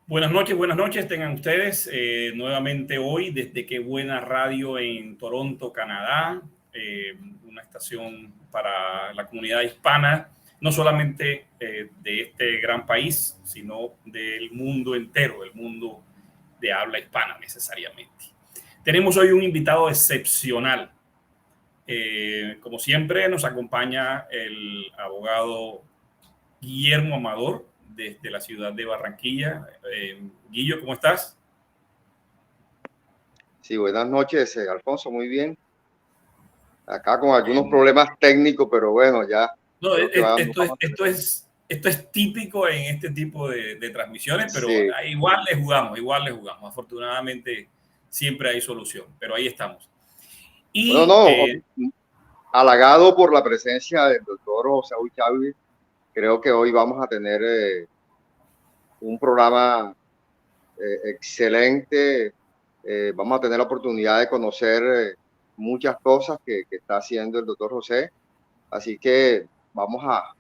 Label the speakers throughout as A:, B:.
A: Buenas noches, tengan ustedes nuevamente hoy desde Qué Buena Radio en Toronto, Canadá, una estación para la comunidad hispana, no solamente de este gran país, sino del mundo entero, el mundo de habla hispana necesariamente. Tenemos hoy un invitado excepcional. Como siempre, nos acompaña el abogado Guillermo Amador, desde la ciudad de Barranquilla. Guillo, ¿cómo estás?
B: Sí, buenas noches, Alfonso, muy bien. Acá con algunos
A: Bien.
B: problemas técnicos, pero bueno, ya
A: No,
B: creo que vamos a tener.
A: esto es típico en este tipo de transmisiones, pero
B: Sí,
A: igual le jugamos. Afortunadamente siempre hay solución, pero ahí estamos.
B: bueno,
A: Y
B: no, halagado por la presencia del doctor José Chávez, creo que hoy vamos a tener un programa excelente. Vamos a tener la oportunidad de conocer muchas cosas que está haciendo el doctor José, así que vamos a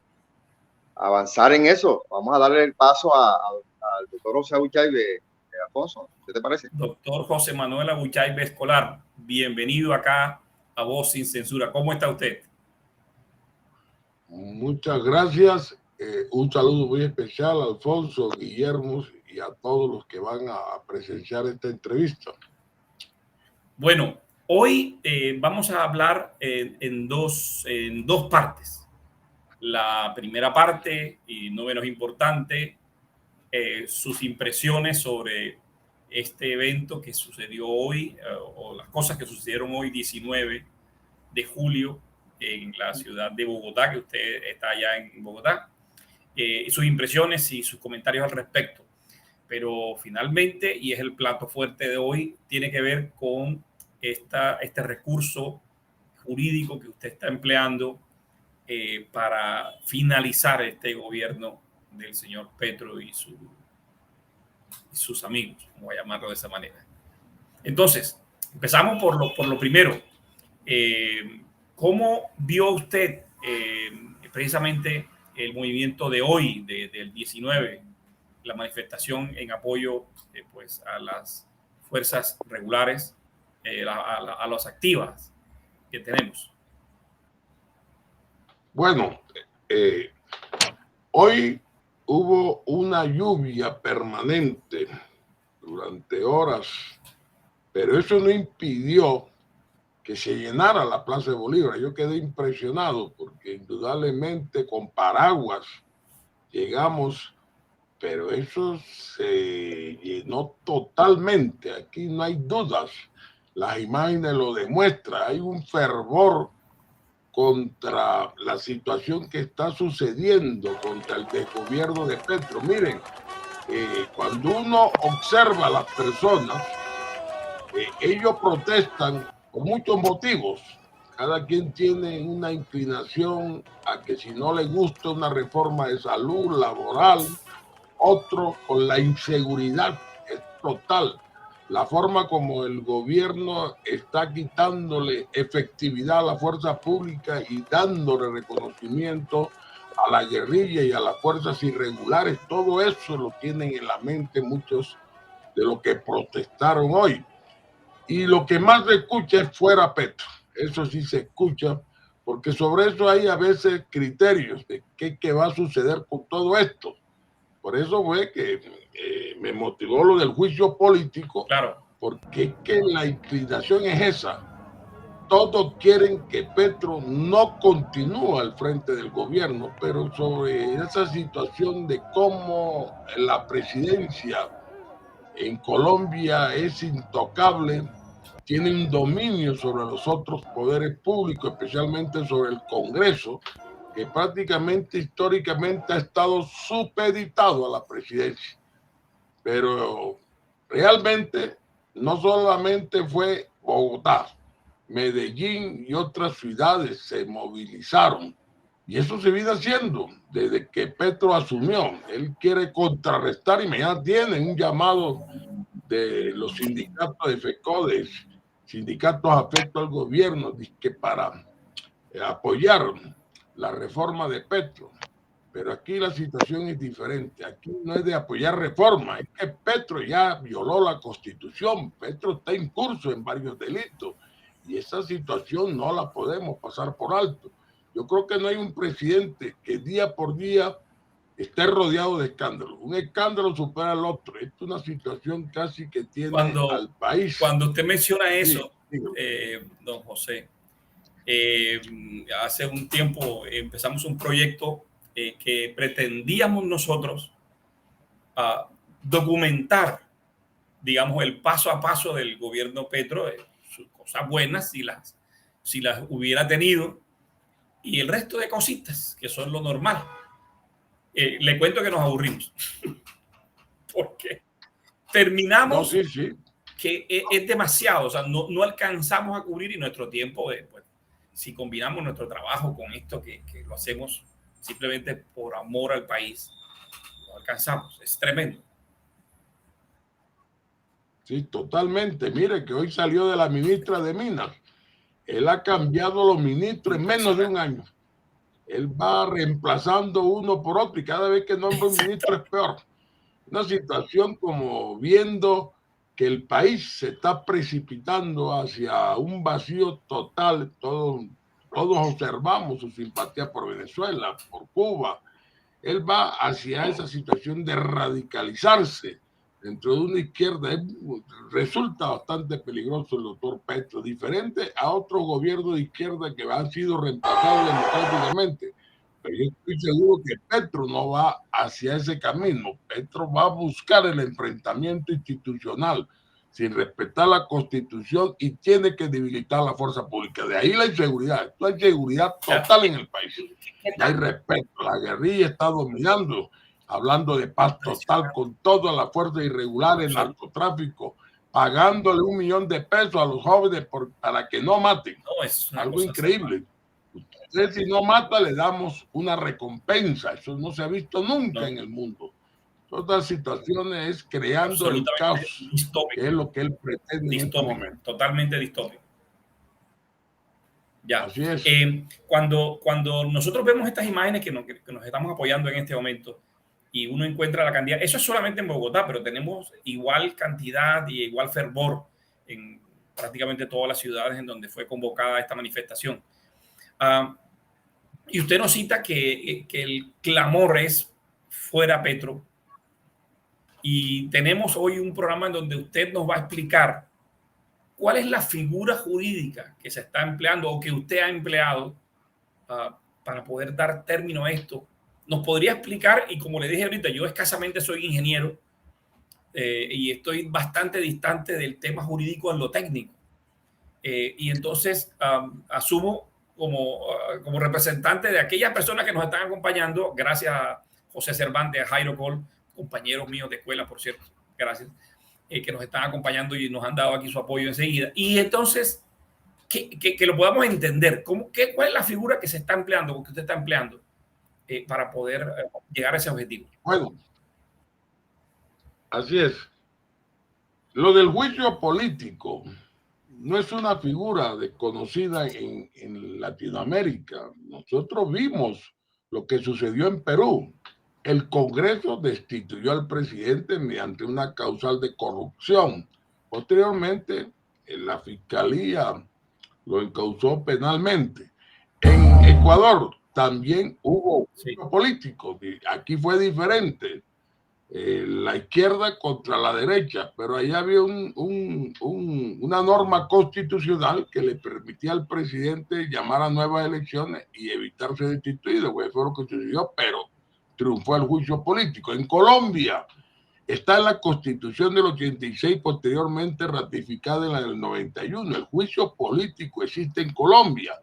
B: avanzar en eso. Vamos a darle el paso al doctor José Chávez, Alfonso, ¿qué te parece?
A: doctor José Manuel Abuchay Escolar, bienvenido acá a Voz Sin Censura. ¿Cómo está usted?
C: Muchas gracias. Un saludo muy especial a Alfonso, Guillermo y a todos los que van a presenciar esta entrevista.
A: Bueno, hoy vamos a hablar en dos partes. La primera parte, y no menos importante, sus impresiones sobre este evento que sucedió hoy, o las cosas que sucedieron hoy, 19 de julio, en la ciudad de Bogotá, que usted está allá en Bogotá, sus impresiones y sus comentarios al respecto. Pero finalmente, y es el plato fuerte de hoy, tiene que ver con este recurso jurídico que usted está empleando para finalizar este gobierno del señor Petro y sus amigos, vamos a llamarlo de esa manera. Entonces, empezamos por lo primero. ¿Cómo vio usted precisamente el movimiento de hoy, del 19, la manifestación en apoyo pues, a las fuerzas regulares, a las activas que tenemos?
C: Bueno, hoy hubo una lluvia permanente durante horas, pero eso no impidió que se llenara la Plaza de Bolívar. Yo quedé impresionado porque indudablemente con paraguas llegamos, pero eso se llenó totalmente. Aquí no hay dudas. Las imágenes lo demuestran. Hay un fervor contra la situación que está sucediendo, contra el desgobierno de Petro. Miren, cuando uno observa a las personas, ellos protestan por muchos motivos. Cada quien tiene una inclinación a que si no le gusta una reforma de salud, laboral, otro con la inseguridad es total. La forma como el gobierno está quitándole efectividad a la fuerza pública y dándole reconocimiento a la guerrilla y a las fuerzas irregulares, todo eso lo tienen en la mente muchos de los que protestaron hoy. Y lo que más se escucha es fuera Petro. Eso sí se escucha, porque sobre eso hay a veces criterios de qué va a suceder con todo esto. Por eso fue que me motivó lo del juicio político,
A: Claro.
C: porque es que la inclinación es esa. Todos quieren que Petro no continúe al frente del gobierno, pero sobre esa situación de cómo la presidencia en Colombia es intocable, tiene un dominio sobre los otros poderes públicos, especialmente sobre el Congreso, que prácticamente históricamente ha estado supeditado a la presidencia. Pero realmente no solamente fue Bogotá, Medellín y otras ciudades se movilizaron. Y eso se viene haciendo desde que Petro asumió. Él quiere contrarrestar y mañana tienen un llamado de los sindicatos de FECODES, sindicatos afectos al gobierno, que para apoyar la reforma de Petro. Pero aquí la situación es diferente. Aquí no es de apoyar reforma, es que Petro ya violó la Constitución. Petro está en curso en varios delitos y esa situación no la podemos pasar por alto. Yo creo que no hay un presidente que día por día esté rodeado de escándalos. Un escándalo supera al otro. Esto es una situación casi que tiene al país.
A: Cuando usted menciona eso,
C: sí.
A: Don José, hace un tiempo empezamos un proyecto que pretendíamos nosotros documentar, digamos, el paso a paso del gobierno Petro, sus cosas buenas si las hubiera tenido, y el resto de cositas que son lo normal. Le cuento que nos aburrimos porque terminamos que es demasiado, o sea, no alcanzamos a cubrir, y nuestro tiempo pues, si combinamos nuestro trabajo con esto que lo hacemos simplemente por amor al país, lo alcanzamos. Es tremendo.
C: Sí, totalmente. Mire que hoy salió de la ministra de Minas. Él ha cambiado los ministros en menos de un año. Él va reemplazando uno por otro y cada vez que nombra un ministro es peor. Una situación como viendo que el país se está precipitando hacia un vacío total. Todos observamos su simpatía por Venezuela, por Cuba. Él va hacia esa situación de radicalizarse dentro de una izquierda. Resulta bastante peligroso el doctor Petro, diferente a otros gobiernos de izquierda que han sido reemplazados democráticamente. Pero yo estoy seguro que Petro no va hacia ese camino. Petro va a buscar el enfrentamiento institucional sin respetar la Constitución y tiene que debilitar la fuerza pública. De ahí la inseguridad. Hay inseguridad total en el país. No hay respeto. La guerrilla está dominando, hablando de paz total con todas las fuerzas irregulares, el narcotráfico, pagándole $1 millón de pesos a los jóvenes para que no maten.
A: No, es
C: algo increíble. Usted, si no mata, le damos una recompensa. Eso no se ha visto nunca en el mundo. Todas las situaciones es creando el caos, que es lo que él pretende en este momento.
A: Totalmente distópico. Ya.
C: Así es.
A: Cuando nosotros vemos estas imágenes que nos estamos apoyando en este momento y uno encuentra la cantidad, eso es solamente en Bogotá, pero tenemos igual cantidad y igual fervor en prácticamente todas las ciudades en donde fue convocada esta manifestación. Y usted nos cita que el clamor es fuera Petro. Y tenemos hoy un programa en donde usted nos va a explicar cuál es la figura jurídica que se está empleando o que usted ha empleado para poder dar término a esto. Nos podría explicar, y como le dije ahorita, yo escasamente soy ingeniero y estoy bastante distante del tema jurídico en lo técnico. Y entonces asumo como representante de aquellas personas que nos están acompañando, gracias a José Cervantes, a Jairo Col, compañeros míos de escuela, por cierto, gracias, que nos están acompañando y nos han dado aquí su apoyo enseguida. Y entonces, que lo podamos entender, ¿cuál es la figura que se está empleando, o que usted está empleando para poder llegar a ese objetivo?
C: Bueno, así es. Lo del juicio político no es una figura desconocida en Latinoamérica. Nosotros vimos lo que sucedió en Perú. El Congreso destituyó al presidente mediante una causal de corrupción. Posteriormente, la Fiscalía lo encausó penalmente. En Ecuador también hubo juicio político. Aquí fue diferente. La izquierda contra la derecha, pero ahí había una norma constitucional que le permitía al presidente llamar a nuevas elecciones y evitar ser destituido, pues fue lo que sucedió, pero triunfó el juicio político. En Colombia está en la Constitución del 86, posteriormente ratificada en la del 91. El juicio político existe en Colombia.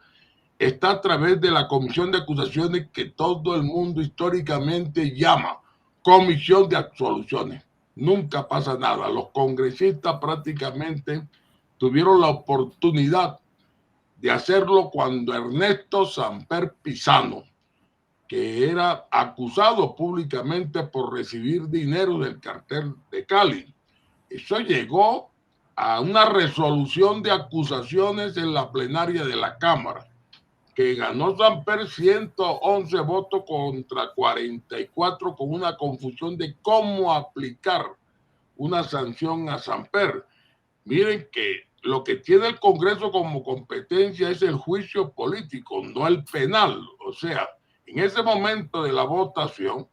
C: Está a través de la comisión de acusaciones que todo el mundo históricamente llama comisión de absoluciones. Nunca pasa nada. Los congresistas prácticamente tuvieron la oportunidad de hacerlo cuando Ernesto Samper Pizano, que era acusado públicamente por recibir dinero del cartel de Cali, eso llegó a una resolución de acusaciones en la plenaria de la Cámara, que ganó Samper 111 votos contra 44, con una confusión de cómo aplicar una sanción a Samper. Miren que lo que tiene el Congreso como competencia es el juicio político, no el penal. O sea, en ese momento de la votación,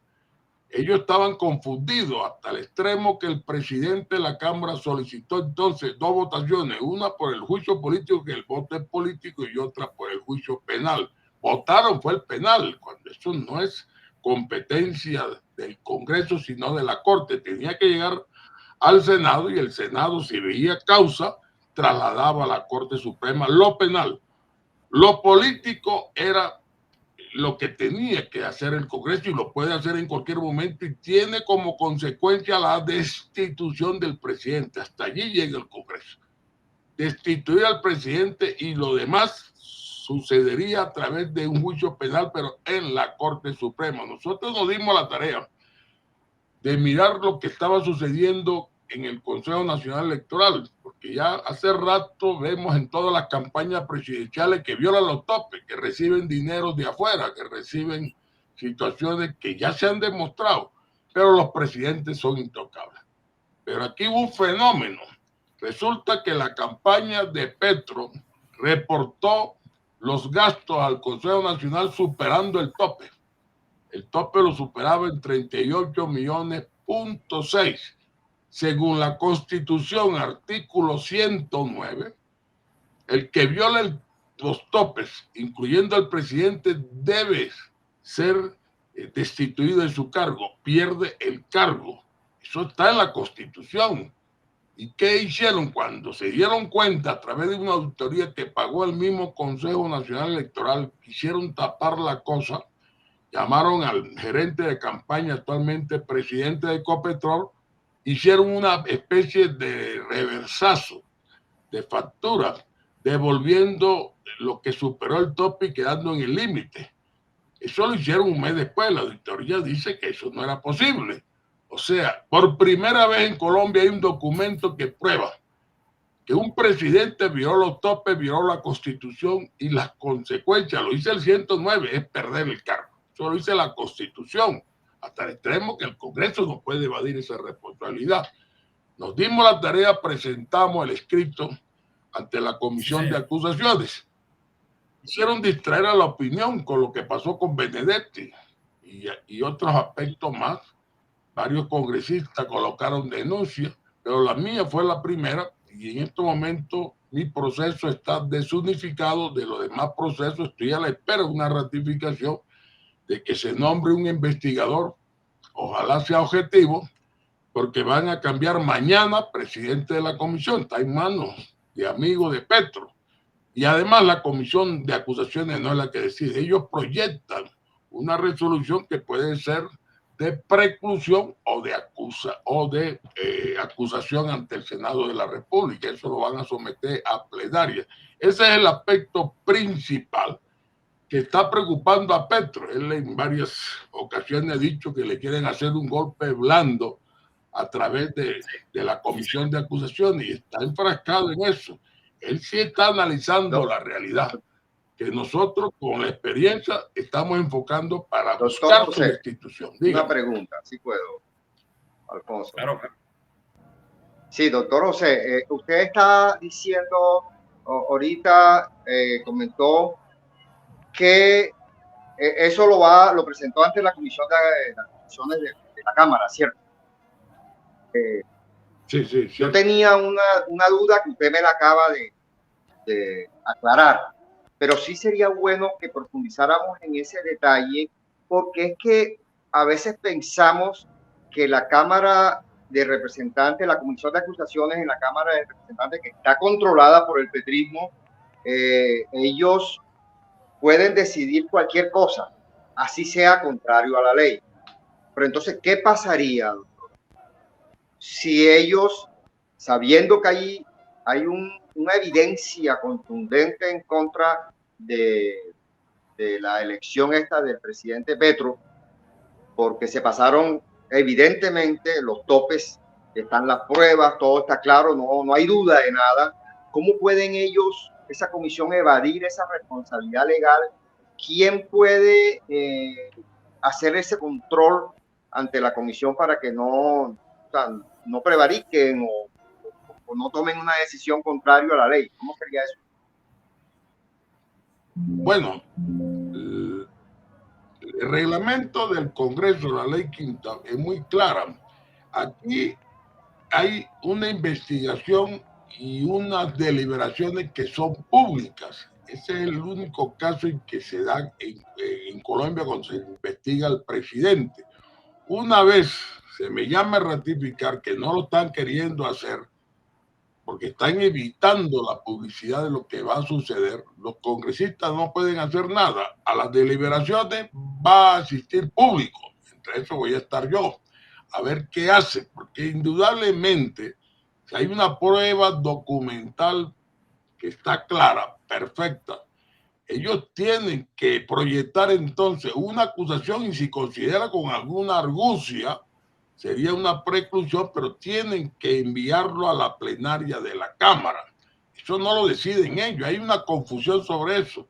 C: ellos estaban confundidos hasta el extremo que el presidente de la Cámara solicitó entonces dos votaciones, una por el juicio político, que el voto es político, y otra por el juicio penal. Votaron fue el penal, cuando eso no es competencia del Congreso, sino de la Corte. Tenía que llegar al Senado, y el Senado, si veía causa, trasladaba a la Corte Suprema lo penal. Lo político era lo que tenía que hacer el Congreso, y lo puede hacer en cualquier momento, y tiene como consecuencia la destitución del presidente. Hasta allí llega el Congreso. Destituir al presidente, y lo demás sucedería a través de un juicio penal, pero en la Corte Suprema. Nosotros nos dimos la tarea de mirar lo que estaba sucediendo en el Consejo Nacional Electoral, porque ya hace rato vemos en todas las campañas presidenciales que violan los topes, que reciben dinero de afuera, que reciben situaciones que ya se han demostrado, pero los presidentes son intocables. Pero aquí hubo un fenómeno. Resulta que la campaña de Petro reportó los gastos al Consejo Nacional superando el tope. El tope lo superaba en 38 millones.6. Según la Constitución, artículo 109, el que viole los topes, incluyendo al presidente, debe ser destituido de su cargo, pierde el cargo. Eso está en la Constitución. ¿Y qué hicieron? Cuando se dieron cuenta a través de una auditoría que pagó el mismo Consejo Nacional Electoral, quisieron tapar la cosa, llamaron al gerente de campaña, actualmente presidente de Ecopetrol, hicieron una especie de reversazo de facturas, devolviendo lo que superó el tope y quedando en el límite. Eso lo hicieron un mes después. La auditoría dice que eso no era posible. O sea, por primera vez en Colombia hay un documento que prueba que un presidente violó los topes, violó la Constitución, y las consecuencias, lo dice el 109, es perder el cargo. Eso lo dice la Constitución, hasta el extremo que el Congreso no puede evadir esa responsabilidad. Nos dimos la tarea, presentamos el escrito ante la Comisión de Acusaciones. Hicieron distraer a la opinión con lo que pasó con Benedetti y otros aspectos más. Varios congresistas colocaron denuncias, pero la mía fue la primera, y en este momento mi proceso está desunificado de los demás procesos. Estoy a la espera de una ratificación, de que se nombre un investigador, ojalá sea objetivo, porque van a cambiar mañana presidente de la comisión. Está en manos de amigos de Petro. Y además la comisión de acusaciones no es la que decide. Ellos proyectan una resolución que puede ser de preclusión o de acusación ante el Senado de la República. Eso lo van a someter a plenaria. Ese es el aspecto principal que está preocupando a Petro. Él en varias ocasiones ha dicho que le quieren hacer un golpe blando a través de la comisión de acusaciones, y está enfrascado en eso. Él sí está analizando la realidad, que nosotros con la experiencia estamos enfocando para buscar su destitución.
B: Una pregunta, si puedo, Alfonso.
A: Claro.
B: Sí, doctor José, usted está diciendo, ahorita comentó que eso lo presentó ante la Comisión de Acusaciones de la Cámara, ¿cierto?
C: Sí.
B: Yo tenía una duda que usted me la acaba de aclarar, pero sí sería bueno que profundizáramos en ese detalle, porque es que a veces pensamos que la Cámara de Representantes, la Comisión de Acusaciones en la Cámara de Representantes, que está controlada por el petrismo, ellos pueden decidir cualquier cosa, así sea contrario a la ley. Pero entonces, ¿qué pasaría, doctor, si ellos, sabiendo que hay una evidencia contundente en contra de la elección esta del presidente Petro, porque se pasaron evidentemente los topes, están las pruebas, todo está claro, no hay duda de nada? ¿Cómo pueden ellos esa comisión evadir esa responsabilidad legal? ¿Quién puede hacer ese control ante la comisión para que o sea, no prevariquen o no tomen una decisión contraria a la ley? ¿Cómo sería eso?
C: Bueno, el reglamento del Congreso, la ley quinta, es muy clara. Aquí hay una investigación y unas deliberaciones que son públicas. Ese es el único caso en que se da en Colombia cuando se investiga al presidente. Una vez se me llame a ratificar que no lo están queriendo hacer porque están evitando la publicidad de lo que va a suceder, los congresistas no pueden hacer nada. A las deliberaciones va a asistir público, entre eso voy a estar yo, a ver qué hace, porque indudablemente si hay una prueba documental que está clara, perfecta, ellos tienen que proyectar entonces una acusación y si considera con alguna argucia, sería una preclusión, pero tienen que enviarlo a la plenaria de la Cámara. Eso no lo deciden ellos, hay una confusión sobre eso.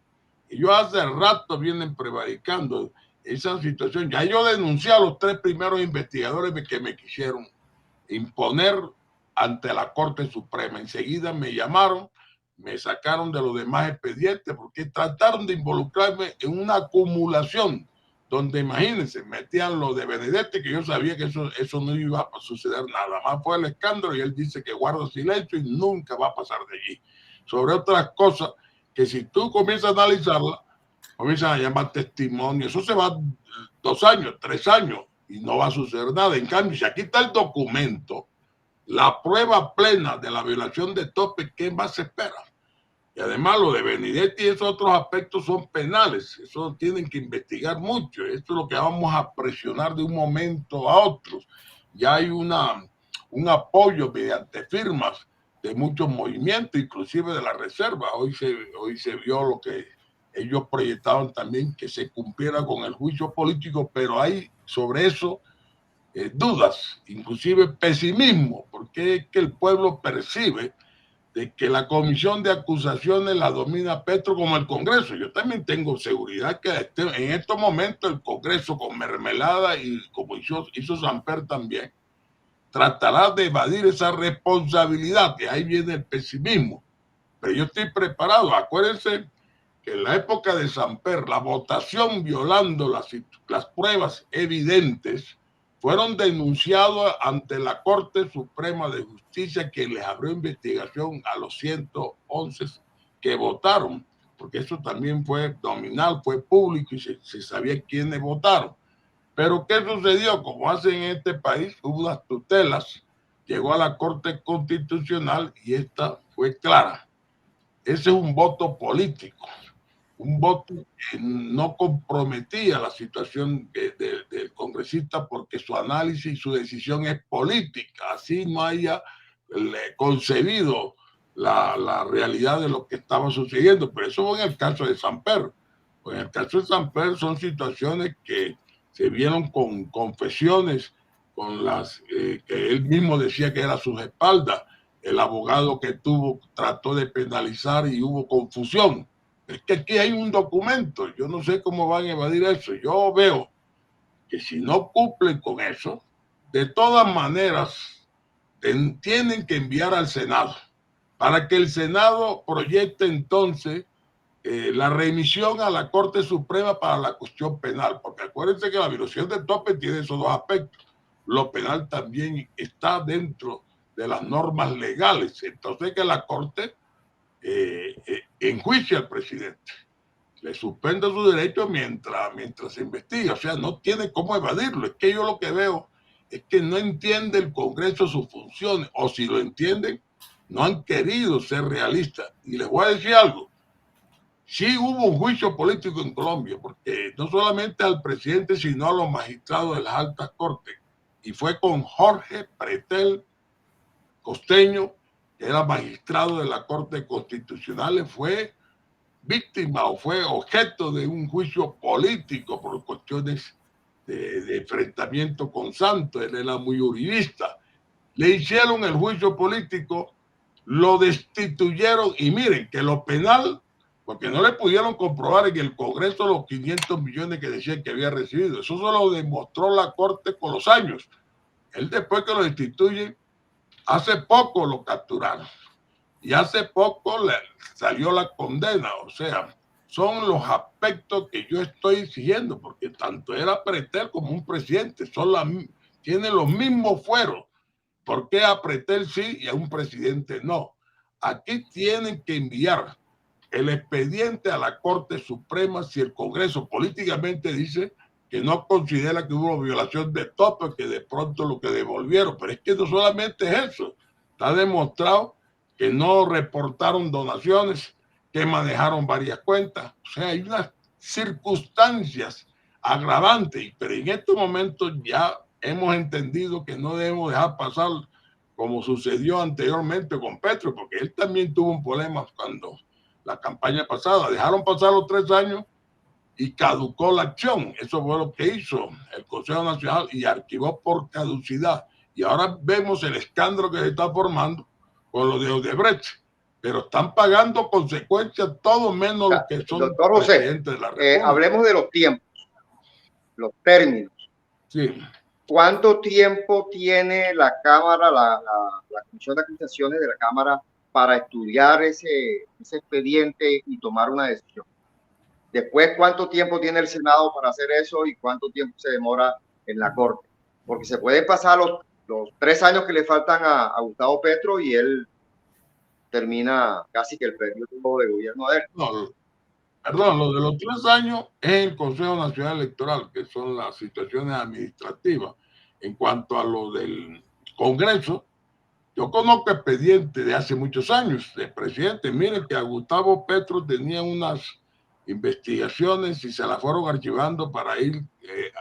C: Ellos hace rato vienen prevaricando esa situación. Ya yo denuncié a los 3 primeros investigadores que me quisieron imponer ante la Corte Suprema. Enseguida me llamaron, me sacaron de los demás expedientes porque trataron de involucrarme en una acumulación donde, imagínense, metían lo de Benedetti, que yo sabía que eso no iba a suceder nada más. Fue el escándalo y él dice que guarda silencio y nunca va a pasar de allí. Sobre otras cosas que si tú comienzas a analizarla, comienzan a llamar testimonio. Eso se va 2 años, 3 años y no va a suceder nada. En cambio, si aquí está el documento, la prueba plena de la violación de tope, ¿qué más se espera? Y además lo de Benedetti y esos otros aspectos son penales, eso tienen que investigar mucho, esto es lo que vamos a presionar de un momento a otro. Ya hay un apoyo mediante firmas de muchos movimientos, inclusive de la Reserva. Hoy se vio lo que ellos proyectaban también, que se cumpliera con el juicio político, pero hay sobre eso dudas, inclusive pesimismo, porque es que el pueblo percibe de que la comisión de acusaciones la domina Petro como el Congreso. Yo también tengo seguridad que en estos momentos el Congreso con mermelada y como hizo Samper también, tratará de evadir esa responsabilidad, que ahí viene el pesimismo. Pero yo estoy preparado. Acuérdense que en la época de Samper, la votación violando las pruebas evidentes fueron denunciados ante la Corte Suprema de Justicia, que les abrió investigación a los 111 que votaron, porque eso también fue nominal, fue público y se sabía quiénes votaron. Pero ¿qué sucedió? Como hacen en este país, hubo unas tutelas, llegó a la Corte Constitucional y esta fue clara. Ese es un voto político, un voto que no comprometía la situación del congresista porque su análisis y su decisión es política, así no haya concebido la realidad de lo que estaba sucediendo. Pero eso fue en el caso de Samper. En el caso de Samper son situaciones que se vieron con confesiones, con las que él mismo decía que era a sus espaldas. El abogado que trató de penalizar y hubo confusión. Es que aquí hay un documento, yo no sé cómo van a evadir eso. Yo veo que si no cumplen con eso, de todas maneras tienen que enviar al Senado para que el Senado proyecte entonces la remisión a la Corte Suprema para la cuestión penal, porque acuérdense que la violación del tope tiene esos 2 aspectos. Lo penal también está dentro de las normas legales, entonces que la Corte enjuicia al presidente, le suspende su derecho mientras se investiga, o sea, no tiene cómo evadirlo. Es que yo lo que veo es que no entiende el Congreso sus funciones, o si lo entienden, no han querido ser realistas. Y les voy a decir algo, sí hubo un juicio político en Colombia, porque no solamente al presidente, sino a los magistrados de las altas cortes, y fue con Jorge Pretel Costeño, que era magistrado de la Corte Constitucional, fue víctima o fue objeto de un juicio político por cuestiones de enfrentamiento con Santos. Él era muy uribista. Le hicieron el juicio político lo destituyeron y miren que lo penal, porque no le pudieron comprobar en el Congreso los 500 millones que decían que había recibido. Eso solo lo demostró la Corte con los años. Él después que lo destituyen, hace poco lo capturaron y hace poco le salió la condena. O sea, son los aspectos que yo estoy exigiendo, porque tanto era Pretel como un presidente, tienen los mismos fueros. ¿Por qué a Pretel sí y a un presidente no? Aquí tienen que enviar el expediente a la Corte Suprema si el Congreso políticamente dice que no considera que hubo violación de tope, que de pronto lo que devolvieron. Pero es que no solamente es eso. Está demostrado que no reportaron donaciones, que manejaron varias cuentas. O sea, hay unas circunstancias agravantes, pero en estos momentos ya hemos entendido que no debemos dejar pasar como sucedió anteriormente con Petro, porque él también tuvo un problema cuando la campaña pasada. Dejaron pasar los 3 años y caducó la acción. Eso fue lo que hizo el Consejo Nacional y archivó por caducidad. Y ahora vemos el escándalo que se está formando con lo de Odebrecht. Pero están pagando consecuencias todo menos los que son
B: Doctor José,
C: presidentes de la República.
B: Hablemos de los tiempos, los términos.
C: Sí.
B: ¿Cuánto tiempo tiene la Cámara, la Comisión de Acusaciones de la Cámara para estudiar ese expediente y tomar una decisión? Después, ¿cuánto tiempo tiene el Senado para hacer eso y cuánto tiempo se demora en la Corte? Porque se pueden pasar los 3 años que le faltan a Gustavo Petro y él termina casi que el periodo de gobierno de él.
C: No, perdón, lo de los 3 años es el Consejo Nacional Electoral, que son las situaciones administrativas. En cuanto a lo del Congreso, yo conozco expedientes de hace muchos años de presidente. Miren que a Gustavo Petro tenía unas investigaciones y se las fueron archivando para ir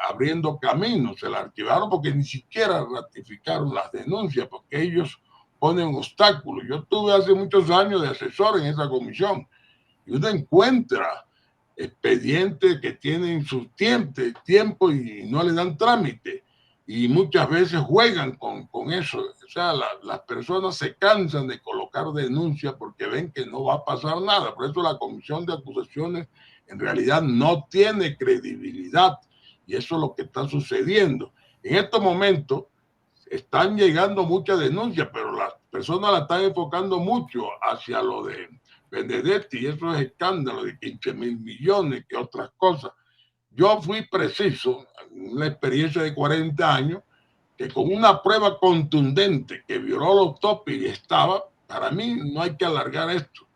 C: abriendo caminos. Se las archivaron porque ni siquiera ratificaron las denuncias, porque ellos ponen obstáculos. Yo tuve hace muchos años de asesor en esa comisión y uno encuentra expedientes que tienen su tiempo y no le dan trámite. Y muchas veces juegan con eso. O sea, las personas se cansan de colocar denuncias porque ven que no va a pasar nada. Por eso la comisión de acusaciones en realidad no tiene credibilidad. Y eso es lo que está sucediendo. En estos momentos están llegando muchas denuncias, pero las personas la están enfocando mucho hacia lo de Benedetti y esos escándalos de 15.000 millones, que otras cosas. Yo fui preciso, una experiencia de 40 años, que con una prueba contundente que violó los topes y estaba, para mí no hay que alargar esto,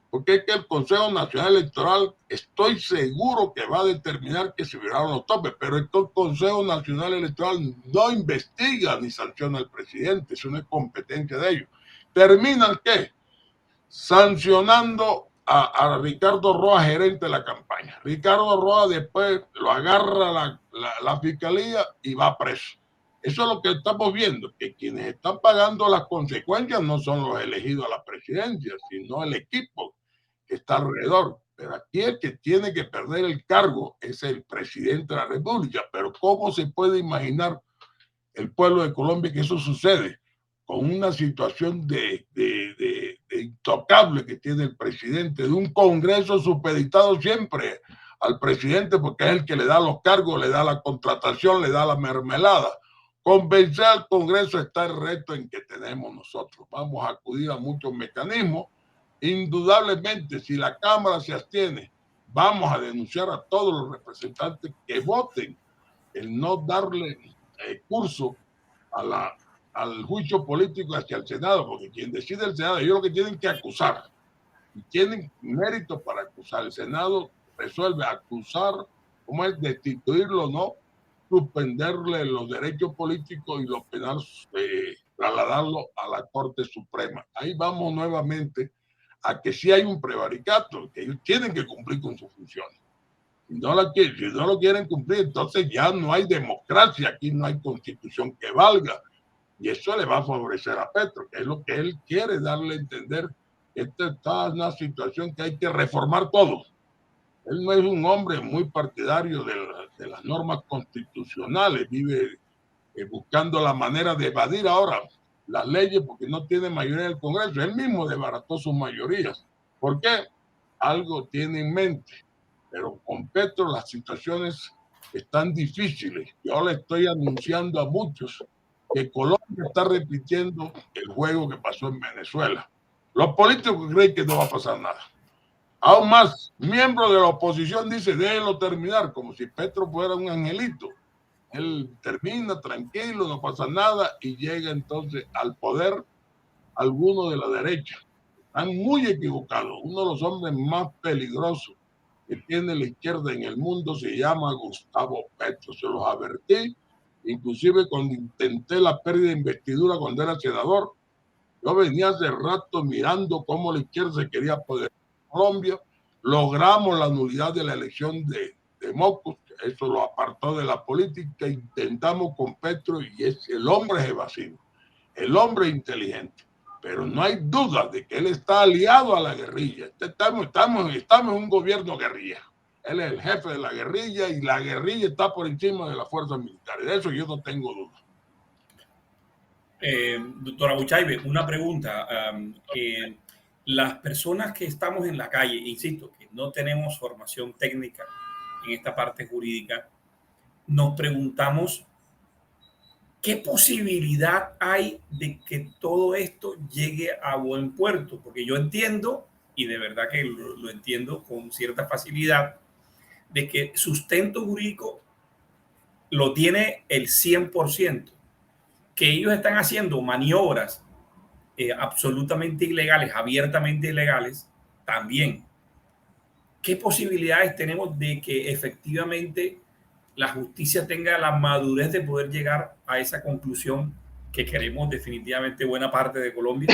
C: porque es que el Consejo Nacional Electoral estoy seguro que va a determinar que se violaron los topes, pero el Consejo Nacional Electoral no investiga ni sanciona al presidente, eso no es competencia de ellos. ¿Terminan qué? Sancionando a Ricardo Roa, gerente de la campaña. Ricardo Roa después lo agarra la fiscalía y va preso. Eso es lo que estamos viendo, que quienes están pagando las consecuencias no son los elegidos a la presidencia, sino el equipo que está alrededor. Pero aquí el que tiene que perder el cargo es el presidente de la República. Pero ¿cómo se puede imaginar el pueblo de Colombia que eso sucede? Con una situación de intocable que tiene el presidente, de un Congreso supeditado siempre al presidente porque es el que le da los cargos, le da la contratación, le da la mermelada. Convencer al Congreso está el reto en que tenemos nosotros. Vamos a acudir a muchos mecanismos. Indudablemente, si la Cámara se abstiene, vamos a denunciar a todos los representantes que voten el no darle curso al juicio político hacia el Senado, porque quien decide el Senado, ellos lo que tienen que acusar, y tienen mérito para acusar. El Senado resuelve acusar, como es destituirlo o no, suspenderle los derechos políticos y los penales, trasladarlo a la Corte Suprema. Ahí vamos nuevamente a que si hay un prevaricato, que ellos tienen que cumplir con sus funciones. Si no lo quieren cumplir, entonces ya no hay democracia, aquí no hay constitución que valga. Y eso le va a favorecer a Petro, que es lo que él quiere darle a entender. Esta está en una situación que hay que reformar todo. Él no es un hombre muy partidario de las normas constitucionales, vive buscando la manera de evadir ahora. las leyes porque no tiene mayoría en el Congreso. Él mismo desbarató sus mayorías. ¿Por qué? Algo tiene en mente. Pero con Petro las situaciones están difíciles. Yo le estoy anunciando a muchos que Colombia está repitiendo el juego que pasó en Venezuela. Los políticos creen que no va a pasar nada. Aún más, miembros de la oposición dicen, déjenlo terminar, como si Petro fuera un angelito. Él termina tranquilo, no pasa nada, y llega entonces al poder alguno de la derecha. Están muy equivocados. Uno de los hombres más peligrosos que tiene la izquierda en el mundo se llama Gustavo Petro. Se los advertí, inclusive cuando intenté la pérdida de investidura cuando era senador. Yo venía hace rato mirando cómo la izquierda se quería apoderar de Colombia. Logramos la nulidad de la elección de Mocos, eso lo apartó de la política. Intentamos con Petro y el hombre es evasivo, el hombre es inteligente, pero no hay duda de que él está aliado a la guerrilla. Estamos en un gobierno guerrilla. Él es el jefe de la guerrilla y la guerrilla está por encima de las fuerzas militares. De eso yo no tengo duda.
A: Doctora Buchaibe, una pregunta. Las personas que estamos en la calle, insisto, que no tenemos formación técnica en esta parte jurídica, nos preguntamos qué posibilidad hay de que todo esto llegue a buen puerto, porque yo entiendo, y de verdad que lo entiendo con cierta facilidad, de que sustento jurídico lo tiene el 100%, que ellos están haciendo maniobras absolutamente ilegales, abiertamente ilegales, también. ¿Qué posibilidades tenemos de que efectivamente la justicia tenga la madurez de poder llegar a esa conclusión que queremos definitivamente buena parte de Colombia?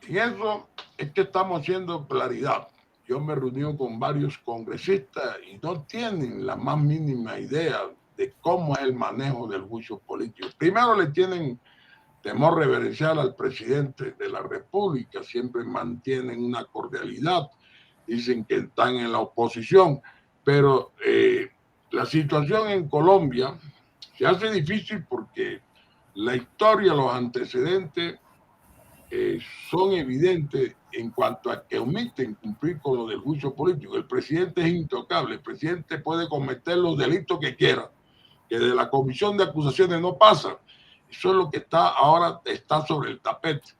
C: Y eso es que estamos haciendo claridad. Yo me reuní con varios congresistas y no tienen la más mínima idea de cómo es el manejo del juicio político. Primero le tienen temor reverencial al presidente de la República, siempre mantienen una cordialidad, dicen que están en la oposición, pero la situación en Colombia se hace difícil porque la historia, los antecedentes son evidentes en cuanto a que omiten cumplir con lo del juicio político. El presidente es intocable, el presidente puede cometer los delitos que quiera, que de la comisión de acusaciones no pasa. Eso es lo que está sobre el tapete.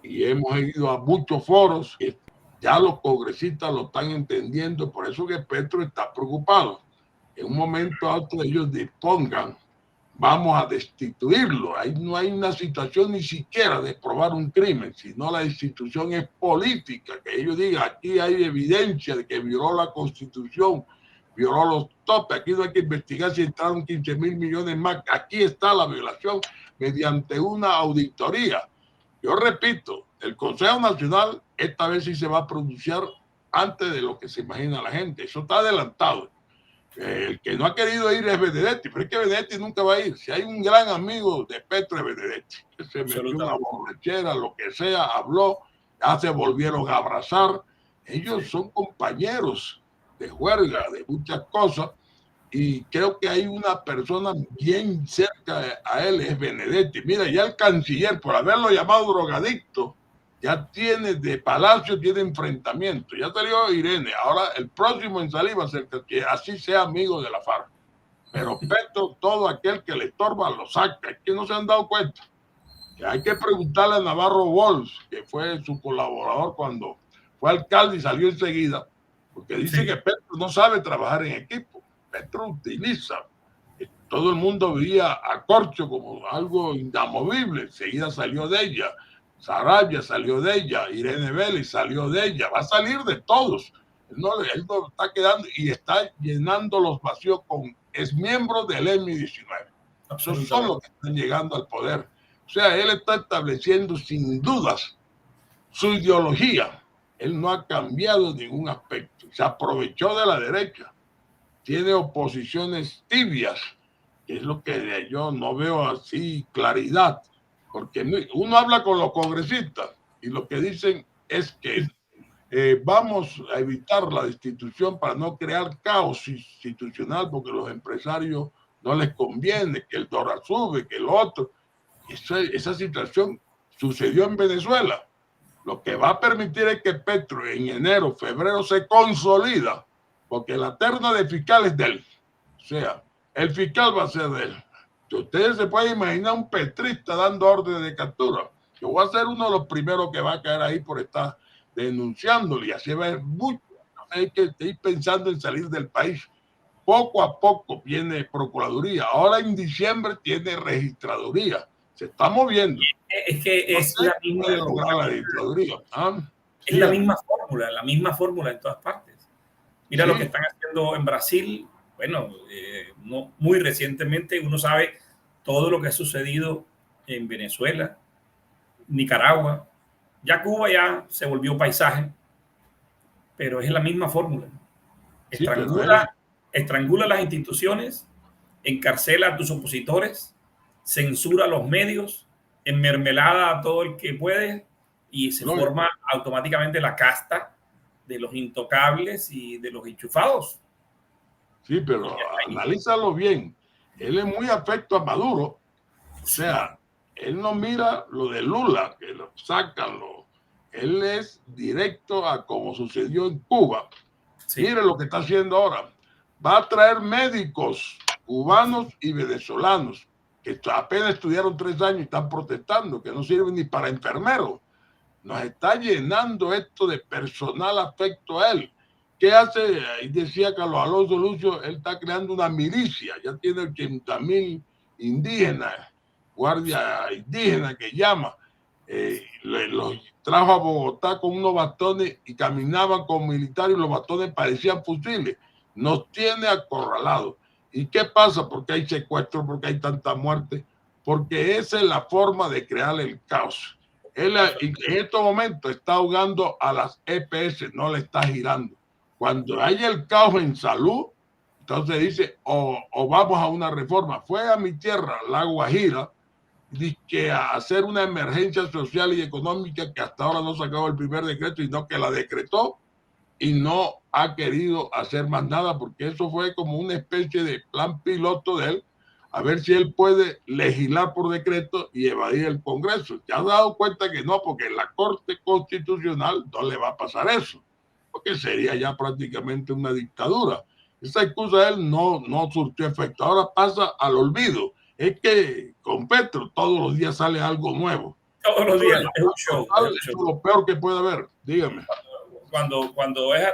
C: Y hemos ido a muchos foros, y ya los congresistas lo están entendiendo, por eso que Petro está preocupado. En un momento alto ellos dispongan, vamos a destituirlo. Ahí no hay una situación ni siquiera de probar un crimen, sino la destitución es política, que ellos digan, aquí hay evidencia de que violó la Constitución, violó los topes, aquí no hay que investigar si entraron 15.000 millones más, aquí está la violación mediante una auditoría. Yo repito, el Consejo Nacional esta vez sí se va a pronunciar antes de lo que se imagina la gente, eso está adelantado. El que no ha querido ir es Benedetti, pero es que Benedetti nunca va a ir. Si hay un gran amigo de Petro es Benedetti, que se metió una borrachera, lo que sea, habló, ya se volvieron a abrazar. Ellos son compañeros de juerga, de muchas cosas, y creo que hay una persona bien cerca a él, es Benedetti. Mira, ya el canciller, por haberlo llamado drogadicto, ya tiene de Palacio, tiene enfrentamiento. Ya salió Irene. Ahora el próximo en salir va a ser que así sea amigo de la FARC. Pero Petro, todo aquel que le estorba lo saca. Es que no se han dado cuenta. Que hay que preguntarle a Navarro Walsh, que fue su colaborador cuando fue alcalde y salió enseguida, porque dice que Petro no sabe trabajar en equipo. Petro utiliza. Todo el mundo veía a Corcho como algo inamovible. Enseguida salió de ella. Sarabia salió de ella, Irene Vélez salió de ella, va a salir de todos. Él no está quedando y está llenando los vacíos con exmiembros del M-19. Esos son los que están llegando al poder. O sea, él está estableciendo sin dudas su ideología. Él no ha cambiado ningún aspecto. Se aprovechó de la derecha. Tiene oposiciones tibias, que es lo que yo no veo así claridad. Porque uno habla con los congresistas y lo que dicen es que vamos a evitar la destitución para no crear caos institucional, porque los empresarios no les conviene, que el dólar sube, que el otro. Esa situación sucedió en Venezuela. Lo que va a permitir es que Petro en enero, febrero se consolida, porque la terna de fiscal es de él. O sea, el fiscal va a ser de él. Ustedes se pueden imaginar un petrista dando órdenes de captura. Yo voy a ser uno de los primeros que va a caer ahí por estar denunciándole, y así va a haber mucho. Hay que ir pensando en salir del país. Poco a poco viene Procuraduría. Ahora en diciembre tiene Registraduría. Se está moviendo.
A: Es que es la misma,
C: lograr la registraduría.
A: Es la misma fórmula en todas partes. Mira lo que están haciendo en Brasil. Bueno, no, muy recientemente uno sabe todo lo que ha sucedido en Venezuela, Nicaragua. Ya Cuba ya se volvió paisaje, pero es la misma fórmula. Estrangula las instituciones, encarcela a tus opositores, censura a los medios, enmermelada a todo el que puede, y se forma automáticamente la casta de los intocables y de los enchufados.
C: Sí, pero analízalo bien. Él es muy afecto a Maduro. O sea, él no mira lo de Lula, que lo sacan. Él es directo a como sucedió en Cuba. Sí. Mire lo que está haciendo ahora. Va a traer médicos cubanos y venezolanos que apenas estudiaron 3 años y están protestando, que no sirven ni para enfermeros. Nos está llenando esto de personal afecto a él. ¿Qué hace? Ahí decía Carlos Alonso Lucio, él está creando una milicia, ya tiene 80,000 indígenas, guardia indígena que llama, los trajo a Bogotá con unos bastones y caminaban con militares y los bastones parecían fusiles. Nos tiene acorralados. ¿Y qué pasa? Porque hay secuestro, porque hay tanta muerte, porque esa es la forma de crear el caos. Él en estos momentos está ahogando a las EPS, no le está girando. Cuando haya el caos en salud, entonces dice, o vamos a una reforma. Fue a mi tierra, la Guajira, que a hacer una emergencia social y económica que hasta ahora no sacaba el primer decreto, sino que la decretó y no ha querido hacer más nada, porque eso fue como una especie de plan piloto de él, a ver si él puede legislar por decreto y evadir el Congreso. Ya ha dado cuenta que no, porque en la Corte Constitucional no le va a pasar eso, porque sería ya prácticamente una dictadura. Esa excusa de él no surtió efecto. Ahora pasa al olvido. Es que con Petro todos los días sale algo nuevo.
A: Todos los días es un show.
C: Es lo peor que puede haber. Dígame.
A: Cuando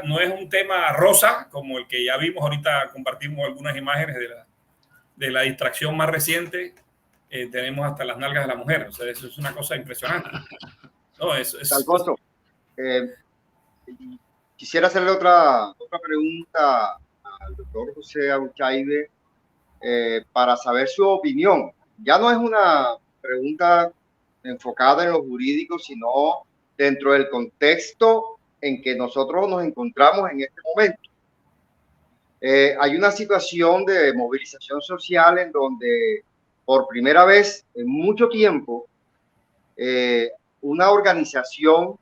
A: no es un tema rosa, como el que ya vimos ahorita, compartimos algunas imágenes de la distracción más reciente, tenemos hasta las nalgas de la mujer. O sea, eso es una cosa impresionante. No,
B: Alfonso, quisiera hacerle otra pregunta al doctor José Auchaide para saber su opinión. Ya no es una pregunta enfocada en lo jurídico, sino dentro del contexto en que nosotros nos encontramos en este momento. Hay una situación de movilización social en donde por primera vez en mucho tiempo una organización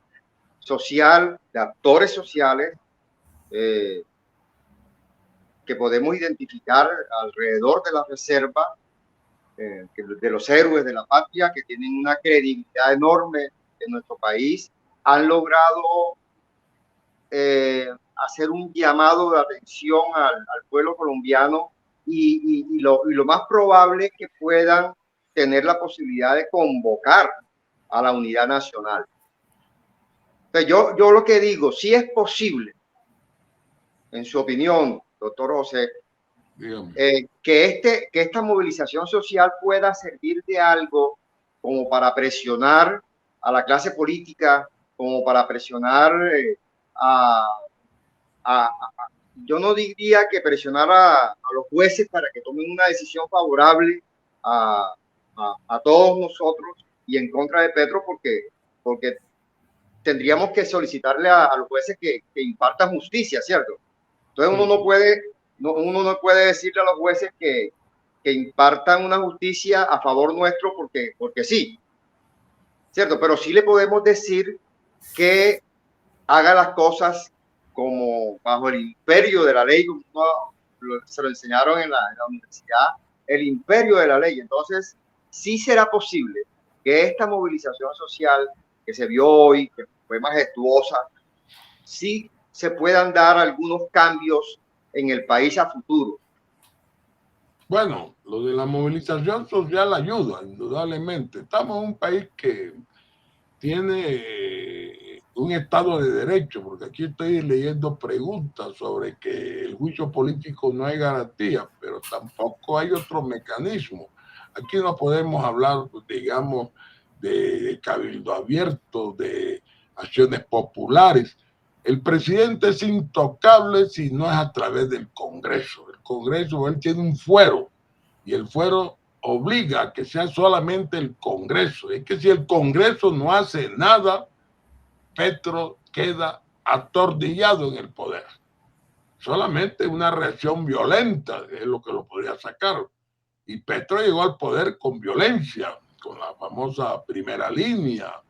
B: social de actores sociales que podemos identificar alrededor de la reserva, de los héroes de la patria, que tienen una credibilidad enorme en nuestro país, han logrado hacer un llamado de atención al pueblo colombiano y lo más probable es que puedan tener la posibilidad de convocar a la unidad nacional. Entonces yo lo que digo, si es posible, en su opinión, doctor José, que esta movilización social pueda servir de algo como para presionar a la clase política, como para presionar yo no diría que presionar a los jueces para que tomen una decisión favorable a todos nosotros y en contra de Petro, porque tendríamos que solicitarle a los jueces que impartan justicia, ¿cierto? Entonces uno no puede decirle a los jueces que impartan una justicia a favor nuestro porque sí, ¿cierto? Pero sí le podemos decir que haga las cosas como bajo el imperio de la ley, como se lo enseñaron en la universidad, el imperio de la ley. Entonces, sí será posible que esta movilización social que se vio hoy, que fue majestuosa, sí se puedan dar algunos cambios en el país a futuro.
C: Bueno, lo de la movilización social ayuda, indudablemente. Estamos en un país que tiene un Estado de Derecho, porque aquí estoy leyendo preguntas sobre que el juicio político no hay garantía, pero tampoco hay otro mecanismo. Aquí no podemos hablar, digamos, de cabildo abierto, de acciones populares. El presidente es intocable si no es a través del Congreso. El Congreso, él tiene un fuero y el fuero obliga a que sea solamente el Congreso. Es que si el Congreso no hace nada, Petro queda atornillado en el poder. Solamente una reacción violenta es lo que lo podría sacar. Y Petro llegó al poder con violencia, con la famosa primera línea.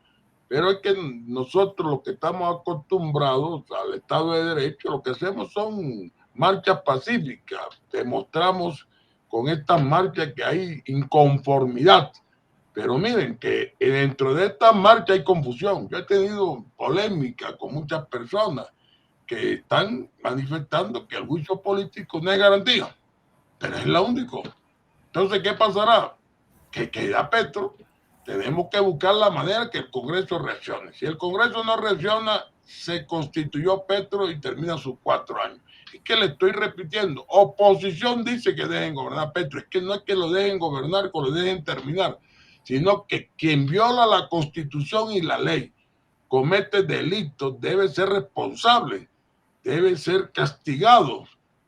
C: Pero es que nosotros, los que estamos acostumbrados al Estado de Derecho, lo que hacemos son marchas pacíficas. Demostramos con estas marchas que hay inconformidad. Pero miren que dentro de estas marchas hay confusión. Yo he tenido polémica con muchas personas que están manifestando que el juicio político no es garantía, pero es lo único. Entonces, ¿qué pasará? Que queda Petro. Tenemos que buscar la manera que el Congreso reaccione. Si el Congreso no reacciona, se constituyó Petro y termina sus 4 años. Es que le estoy repitiendo, oposición dice que dejen gobernar Petro. Es que no es que lo dejen gobernar, que lo dejen terminar, sino que quien viola la Constitución y la ley, comete delitos, debe ser responsable, debe ser castigado,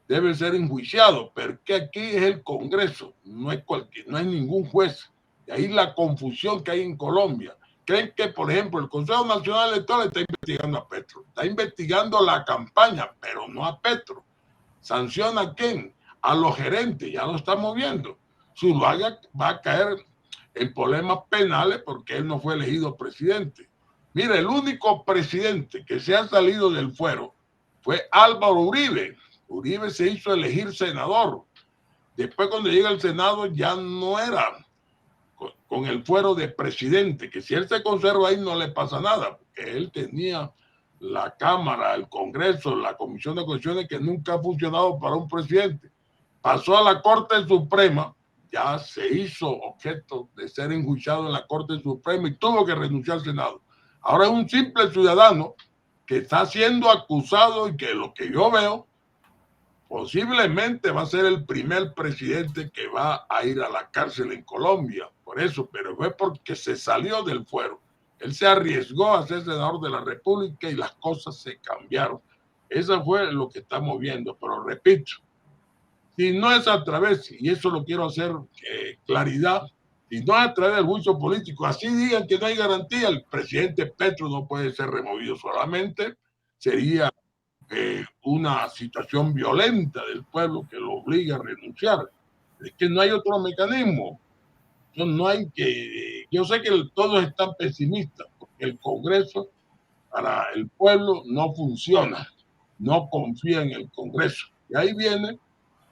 C: debe ser enjuiciado, pero que aquí es el Congreso, no es ningún juez. De ahí la confusión que hay en Colombia. Creen que, por ejemplo, el Consejo Nacional Electoral está investigando a Petro, está investigando la campaña, pero no a Petro. ¿Sanciona a quién? A los gerentes, ya lo estamos viendo. Zuluaga va a caer en problemas penales porque él no fue elegido presidente. Mira, el único presidente que se ha salido del fuero fue Álvaro Uribe. Uribe se hizo elegir senador. Después, cuando llega al Senado, ya no era con el fuero de presidente, que si él se conserva ahí no le pasa nada, porque él tenía la Cámara, el Congreso, la Comisión de Constituciones que nunca ha funcionado para un presidente. Pasó a la Corte Suprema, ya se hizo objeto de ser enjuiciado en la Corte Suprema y tuvo que renunciar al Senado. Ahora es un simple ciudadano que está siendo acusado y que lo que yo veo posiblemente va a ser el primer presidente que va a ir a la cárcel en Colombia. Por eso, pero fue porque se salió del fuero. Él se arriesgó a ser senador de la República y las cosas se cambiaron. Eso fue lo que estamos viendo. Pero repito, si no es a través, y eso lo quiero hacer claridad, si no es a través del juicio político, así digan que no hay garantía, el presidente Petro no puede ser removido solamente, sería una situación violenta del pueblo que lo obliga a renunciar. Es que no hay otro mecanismo. No hay que. Yo sé que todos están pesimistas, porque el Congreso para el pueblo no funciona, no confía en el Congreso. Y ahí viene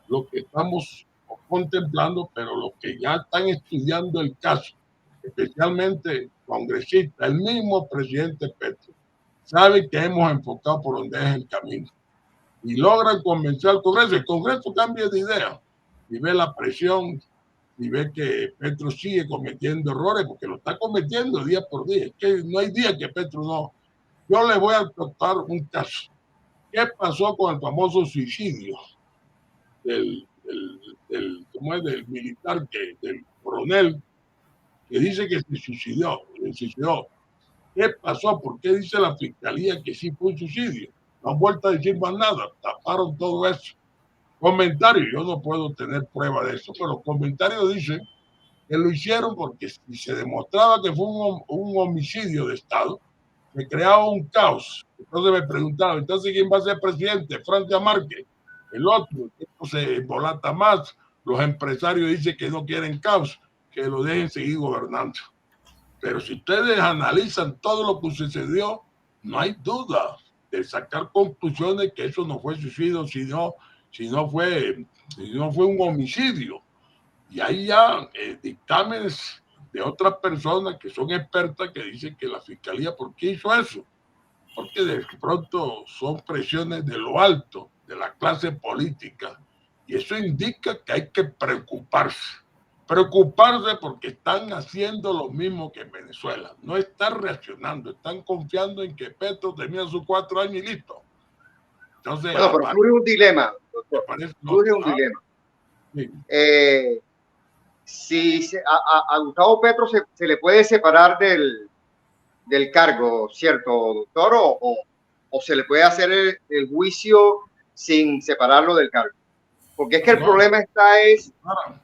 C: lo que estamos contemplando, pero los que ya están estudiando el caso, especialmente congresistas, el mismo presidente Petro, sabe que hemos enfocado por donde es el camino y logran convencer al Congreso. El Congreso cambia de idea y ve la presión y ve que Petro sigue cometiendo errores, porque lo está cometiendo día por día. Es que no hay día que Petro no. Yo le voy a contar un caso. ¿Qué pasó con el famoso suicidio del militar, del coronel, que dice que se suicidó? ¿Qué pasó? ¿Por qué dice la fiscalía que sí fue un suicidio? No han vuelto a decir más nada, taparon todo eso. Comentarios, yo no puedo tener prueba de eso, pero los comentarios dicen que lo hicieron porque si se demostraba que fue un homicidio de Estado, se creaba un caos. Entonces me preguntaron, entonces ¿quién va a ser presidente? Francia Márquez, el otro, esto se volata más. Los empresarios dicen que no quieren caos, que lo dejen seguir gobernando. Pero si ustedes analizan todo lo que sucedió, no hay duda de sacar conclusiones que eso no fue suicidio, sino fue un homicidio. Y hay ya dictámenes de otras personas que son expertas que dicen que la fiscalía, ¿por qué hizo eso? Porque de pronto son presiones de lo alto, de la clase política. Y eso indica que hay que preocuparse. Preocuparse porque están haciendo lo mismo que en Venezuela. No están reaccionando, están confiando en que Petro tenía sus 4 años y listo. Entonces,
B: bueno, pero surge un dilema, doctor. Surge un
C: ah,
B: dilema.
C: sí.
B: Si a Gustavo Petro se le puede separar del cargo, ¿cierto, doctor? O se le puede hacer el juicio sin separarlo del cargo. Porque es que el problema está es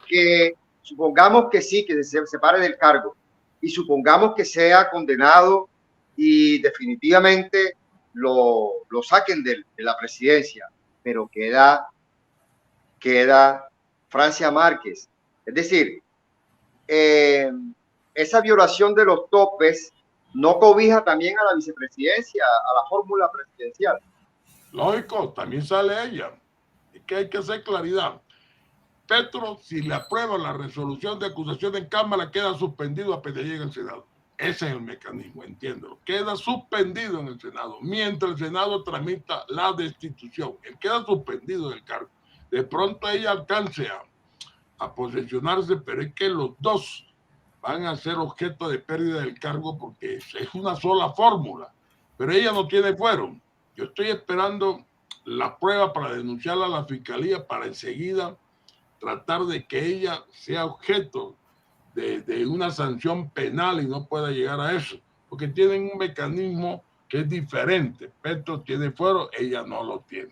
B: que supongamos que sí, que se separe del cargo y supongamos que sea condenado y definitivamente lo saquen de la presidencia, pero queda Francia Márquez. Es decir, esa violación de los topes no cobija también a la vicepresidencia, a la fórmula presidencial.
C: Lógico, también sale ella. Es que hay que hacer claridad. Petro, si le aprueba la resolución de acusación en Cámara, queda suspendido apenas llegue al Senado. Ese es el mecanismo, entiéndelo. Queda suspendido en el Senado, mientras el Senado tramita la destitución. Él queda suspendido del cargo. De pronto ella alcance a posesionarse, pero es que los dos van a ser objeto de pérdida del cargo porque es una sola fórmula. Pero ella no tiene fuero. Yo estoy esperando la prueba para denunciarla a la fiscalía para enseguida tratar de que ella sea objeto de una sanción penal y no pueda llegar a eso, porque tienen un mecanismo que es diferente. Petro tiene fuero, ella no lo tiene.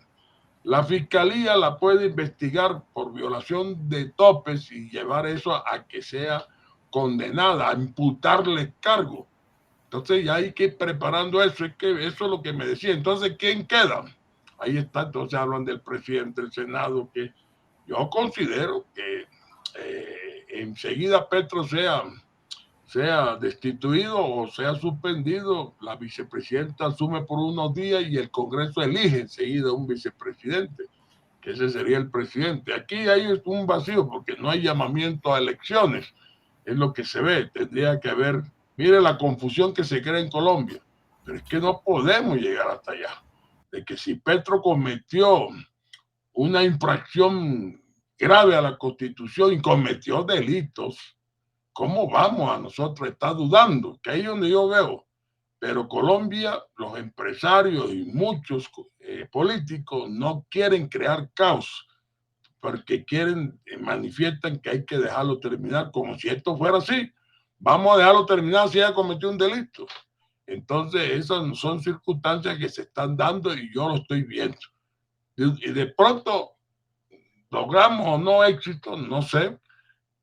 C: La fiscalía la puede investigar por violación de topes y llevar eso a que sea condenada, a imputarle cargo. Entonces ya hay que ir preparando eso, es que eso es lo que me decía. Entonces, ¿quién queda? Ahí está, entonces hablan del presidente del Senado, que yo considero que enseguida Petro sea destituido o sea suspendido, la vicepresidenta asume por unos días y el Congreso elige enseguida un vicepresidente, que ese sería el presidente. Aquí hay un vacío porque no hay llamamiento a elecciones, es lo que se ve. Tendría que haber, mire la confusión que se crea en Colombia, pero es que no podemos llegar hasta allá, de que si Petro cometió una infracción grave a la Constitución y cometió delitos, ¿cómo vamos a nosotros estar dudando? Que ahí es donde yo veo. Pero Colombia, los empresarios y muchos políticos no quieren crear caos porque manifiestan que hay que dejarlo terminar como si esto fuera así. Vamos a dejarlo terminar si ella cometió un delito. Entonces, esas son circunstancias que se están dando y yo lo estoy viendo. Y de pronto logramos o no éxito, no sé.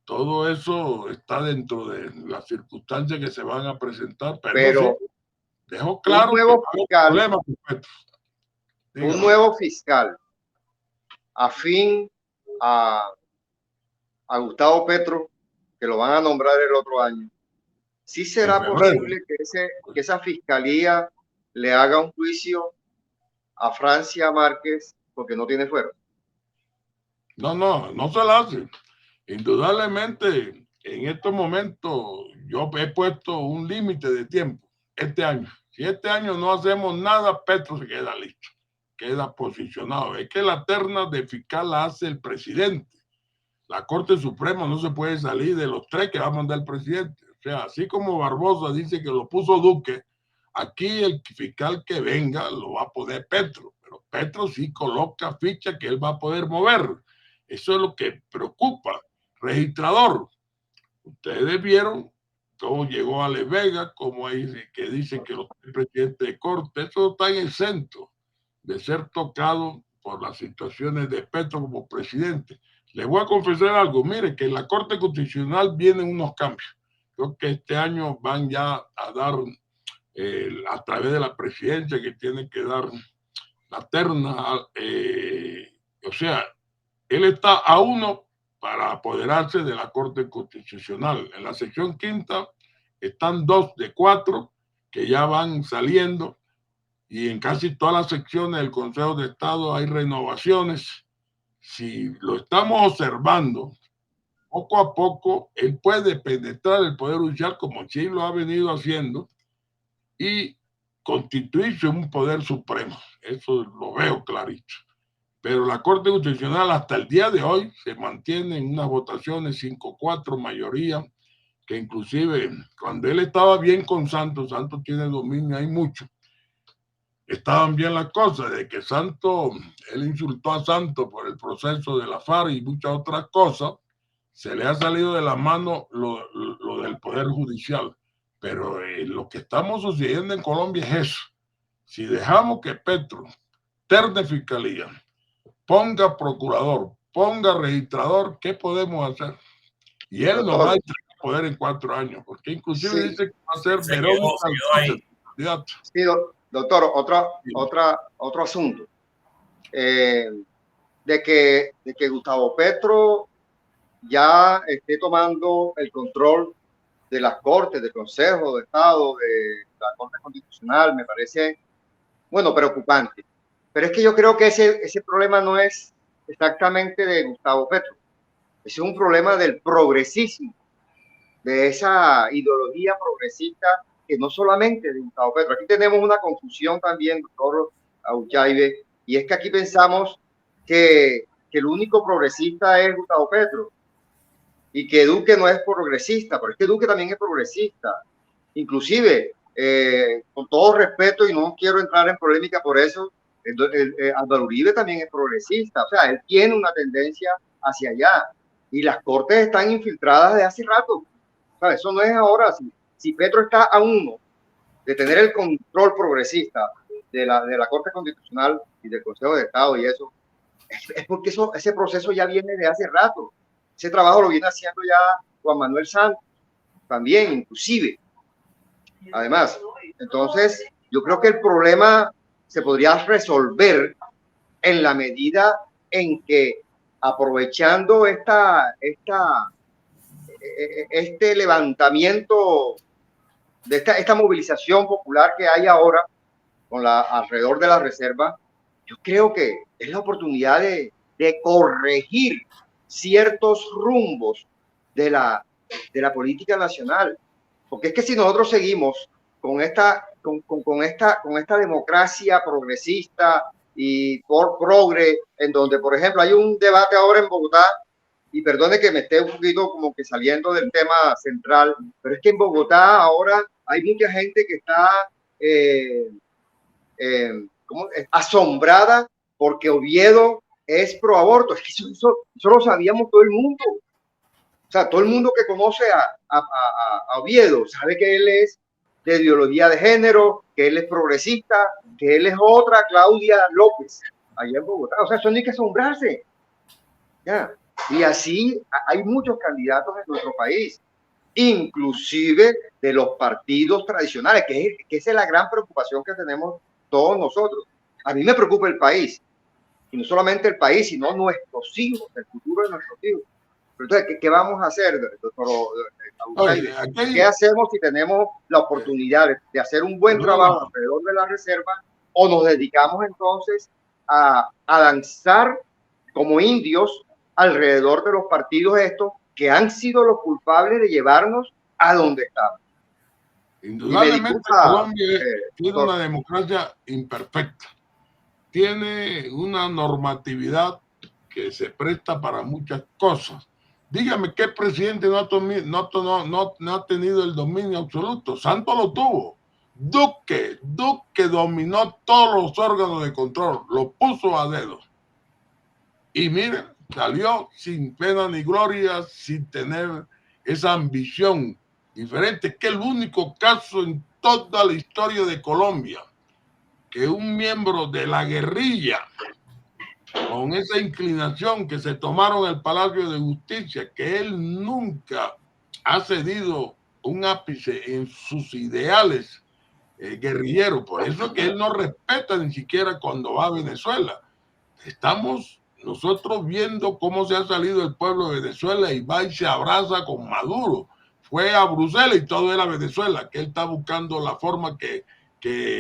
C: Todo eso está dentro de las circunstancias que se van a presentar, pero sí, dejó claro que hay problemas con Petro.
B: Un nuevo fiscal afín a Gustavo Petro, que lo van a nombrar el otro año, ¿sí será posible que esa fiscalía le haga un juicio a Francia Márquez porque no tiene fuero?
C: No se la hace. Indudablemente, en estos momentos, yo he puesto un límite de tiempo este año. Si este año no hacemos nada, Petro se queda listo, queda posicionado. Es que la terna de fiscal la hace el presidente. La Corte Suprema no se puede salir de los 3 que va a mandar el presidente. O sea, así como Barbosa dice que lo puso Duque, aquí el fiscal que venga lo va a poner Petro, pero Petro sí coloca ficha que él va a poder mover. Eso es lo que preocupa. Registrador, ustedes vieron cómo llegó a Las Vegas, cómo hay que dicen que los presidentes de corte, eso está en el centro de ser tocado por las situaciones de Petro como presidente. Les voy a confesar algo, mire que en la Corte Constitucional vienen unos cambios. Creo que este año van ya a dar, a través de la presidencia, que tiene que dar la terna, o sea, él está a uno para apoderarse de la Corte Constitucional. En la sección quinta están 2 de 4 que ya van saliendo y en casi todas las secciones del Consejo de Estado hay renovaciones. Si lo estamos observando, poco a poco él puede penetrar el Poder Judicial como sí lo ha venido haciendo y constituirse un poder supremo. Eso lo veo clarito. Pero la Corte Constitucional hasta el día de hoy se mantiene en unas votaciones 5-4 mayoría, que inclusive cuando él estaba bien con Santos, Santos tiene dominio, hay mucho, estaban bien las cosas, de que Santos, él insultó a Santos por el proceso de la FARC y muchas otras cosas, se le ha salido de la mano lo del Poder Judicial. Pero lo que estamos sucediendo en Colombia es eso. Si dejamos que Petro terne fiscalía, ponga procurador, ponga registrador, ¿qué podemos hacer? Y él no va a entregar poder en 4 años, porque inclusive
B: Sí.
C: dice que va a ser
A: Se quedó ahí.
B: Sí, doctor, otro asunto. De que Gustavo Petro ya esté tomando el control de las Cortes, del Consejo de Estado, de la Corte Constitucional, me parece, bueno, preocupante. Pero es que yo creo que ese problema no es exactamente de Gustavo Petro. Ese es un problema del progresismo, de esa ideología progresista que no solamente de Gustavo Petro. Aquí tenemos una confusión también, doctor Auchaibe, y es que aquí pensamos que el único progresista es Gustavo Petro y que Duque no es progresista, pero es que Duque también es progresista. Inclusive, con todo respeto, y no quiero entrar en polémica por eso, Álvaro Uribe también es progresista, o sea, él tiene una tendencia hacia allá, y las cortes están infiltradas de hace rato. O sea, eso no es ahora. Si Petro está a uno de tener el control progresista de la Corte Constitucional y del Consejo de Estado y eso, es porque ese proceso ya viene de hace rato. Ese trabajo lo viene haciendo ya Juan Manuel Santos, también, inclusive. Además, entonces, yo creo que el problema se podría resolver en la medida en que, aprovechando este levantamiento, de esta movilización popular que hay ahora alrededor de la reserva, yo creo que es la oportunidad de corregir ciertos rumbos de la política nacional. Porque es que si nosotros seguimos con esta democracia progresista y progre, en donde, por ejemplo, hay un debate ahora en Bogotá, y perdone que me esté un poquito como que saliendo del tema central, pero es que en Bogotá ahora hay mucha gente que está asombrada porque Oviedo es pro aborto. Es que eso lo sabíamos todo el mundo. O sea, todo el mundo que conoce a Oviedo sabe que él es de ideología de género, que él es progresista, que él es otra Claudia López, allá en Bogotá. O sea, eso no hay que asombrarse. Ya. Y así hay muchos candidatos en nuestro país, inclusive de los partidos tradicionales, que esa es la gran preocupación que tenemos todos nosotros. A mí me preocupa el país, y no solamente el país, sino nuestros hijos, el futuro de nuestros hijos. Pero entonces, ¿qué vamos a hacer, doctor? ¿Qué hacemos si tenemos la oportunidad de hacer un buen trabajo alrededor de la reserva, o nos dedicamos entonces a danzar como indios alrededor de los partidos estos que han sido los culpables de llevarnos a donde estamos?
C: Indudablemente Colombia tiene una democracia imperfecta, tiene una normatividad que se presta para muchas cosas. Dígame qué presidente no ha tenido el dominio absoluto. Santos lo tuvo. Duque dominó todos los órganos de control, lo puso a dedo. Y miren, salió sin pena ni gloria, sin tener esa ambición diferente, que es el único caso en toda la historia de Colombia que un miembro de la guerrilla, con esa inclinación que se tomaron el Palacio de Justicia, que él nunca ha cedido un ápice en sus ideales guerrilleros. Por eso que él no respeta ni siquiera cuando va a Venezuela. Estamos nosotros viendo cómo se ha salido el pueblo de Venezuela y va y se abraza con Maduro. Fue a Bruselas y todo era Venezuela, que él está buscando la forma que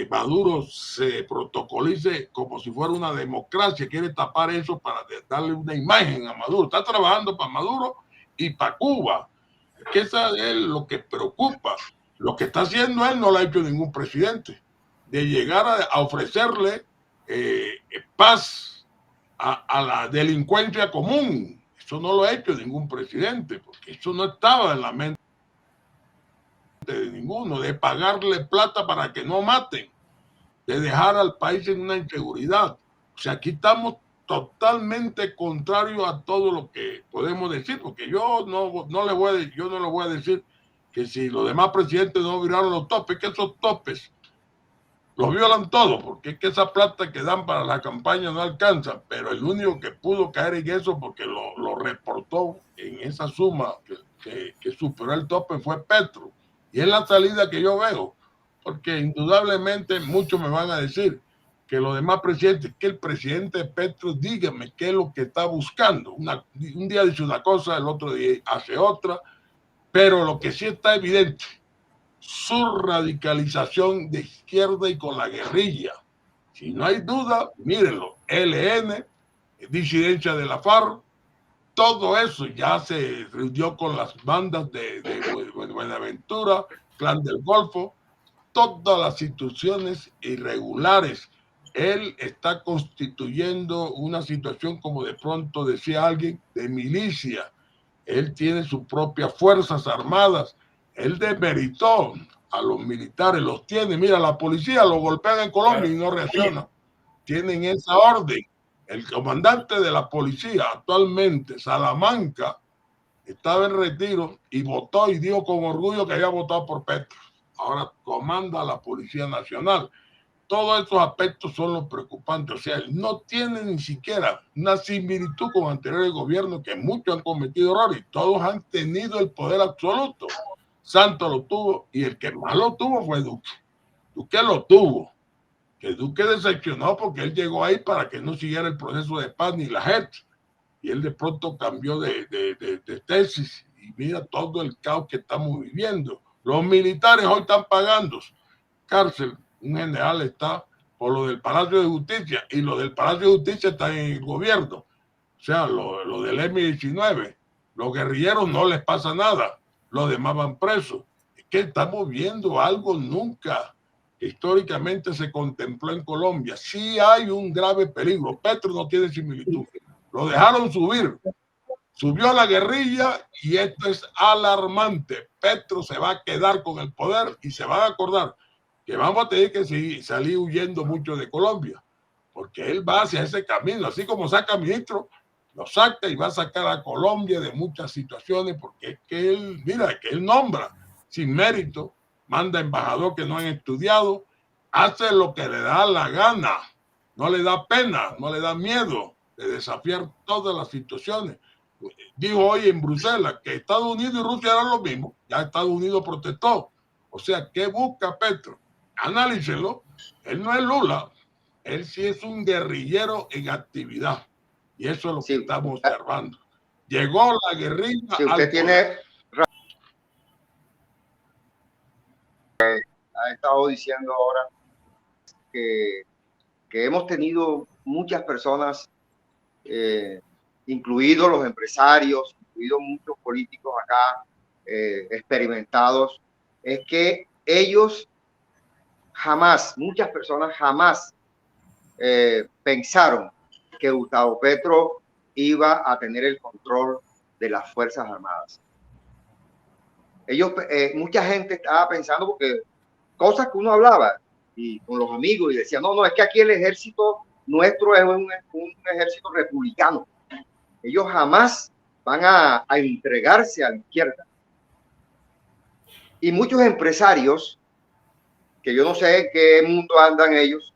C: Maduro se protocolice como si fuera una democracia. Quiere tapar eso para darle una imagen a Maduro. Está trabajando para Maduro y para Cuba. Es que eso es lo que preocupa. Lo que está haciendo él no lo ha hecho ningún presidente, de llegar a ofrecerle paz a la delincuencia común. Eso no lo ha hecho ningún presidente, porque eso no estaba en la mente de ninguno, de pagarle plata para que no maten, de dejar al país en una inseguridad. O sea, aquí estamos totalmente contrario a todo lo que podemos decir, porque yo no le voy a decir que si los demás presidentes no violaron los topes, que esos topes los violan todos, porque es que esa plata que dan para la campaña no alcanza, pero el único que pudo caer en eso porque lo reportó en esa suma que superó el tope fue Petro. Y es la salida que yo veo, porque indudablemente muchos me van a decir que los demás presidentes, que el presidente Petro, dígame qué es lo que está buscando. Un día dice una cosa, el otro día hace otra, pero lo que sí está evidente, su radicalización de izquierda y con la guerrilla. Si no hay duda, mírenlo, ELN, disidencia de la FARC, todo eso ya se reunió con las bandas de Buenaventura, Clan del Golfo, todas las instituciones irregulares. Él está constituyendo una situación, como de pronto decía alguien, de milicia. Él tiene sus propias fuerzas armadas. Él demeritó a los militares, los tiene. Mira, la policía lo golpean en Colombia y no reacciona. Tienen esa orden. El comandante de la policía actualmente, Salamanca, estaba en retiro y votó y dijo con orgullo que había votado por Petro. Ahora comanda la Policía Nacional. Todos estos aspectos son los preocupantes. O sea, no tiene ni siquiera una similitud con anteriores gobiernos, que muchos han cometido errores y todos han tenido el poder absoluto. Santos lo tuvo y el que más lo tuvo fue Duque. Duque lo tuvo. Que Duque decepcionó porque él llegó ahí para que no siguiera el proceso de paz ni la gente. Y él de pronto cambió de tesis y mira todo el caos que estamos viviendo. Los militares hoy están pagando cárcel. Un general está por lo del Palacio de Justicia y lo del Palacio de Justicia está en el gobierno. O sea, lo del M-19. Los guerrilleros no les pasa nada. Los demás van presos. Es que estamos viendo algo nunca históricamente se contempló en Colombia. Sí hay un grave peligro. Petro no tiene similitud. Lo dejaron subir. Subió la guerrilla y esto es alarmante. Petro se va a quedar con el poder y se van a acordar que vamos a tener que salir huyendo mucho de Colombia, porque él va hacia ese camino, así como saca ministros, lo saca y va a sacar a Colombia de muchas situaciones, porque es que él, mira, que él nombra sin mérito, manda embajador que no han estudiado, hace lo que le da la gana, no le da pena, no le da miedo de desafiar todas las situaciones. Dijo hoy en Bruselas que Estados Unidos y Rusia eran lo mismo, ya Estados Unidos protestó. O sea, ¿qué busca Petro? Analícenlo. Él no es Lula, él sí es un guerrillero en actividad. Y eso es lo que estamos observando. Llegó la guerrilla.
B: Si usted tiene. Ha estado diciendo ahora que hemos tenido muchas personas, incluidos los empresarios, incluidos muchos políticos acá experimentados, es que ellos jamás, muchas personas jamás pensaron que Gustavo Petro iba a tener el control de las Fuerzas Armadas. Ellos, mucha gente estaba pensando, porque cosas que uno hablaba y con los amigos y decía, no, es que aquí el ejército nuestro es un ejército republicano. Ellos jamás van a entregarse a la izquierda. Y muchos empresarios, que yo no sé en qué mundo andan ellos,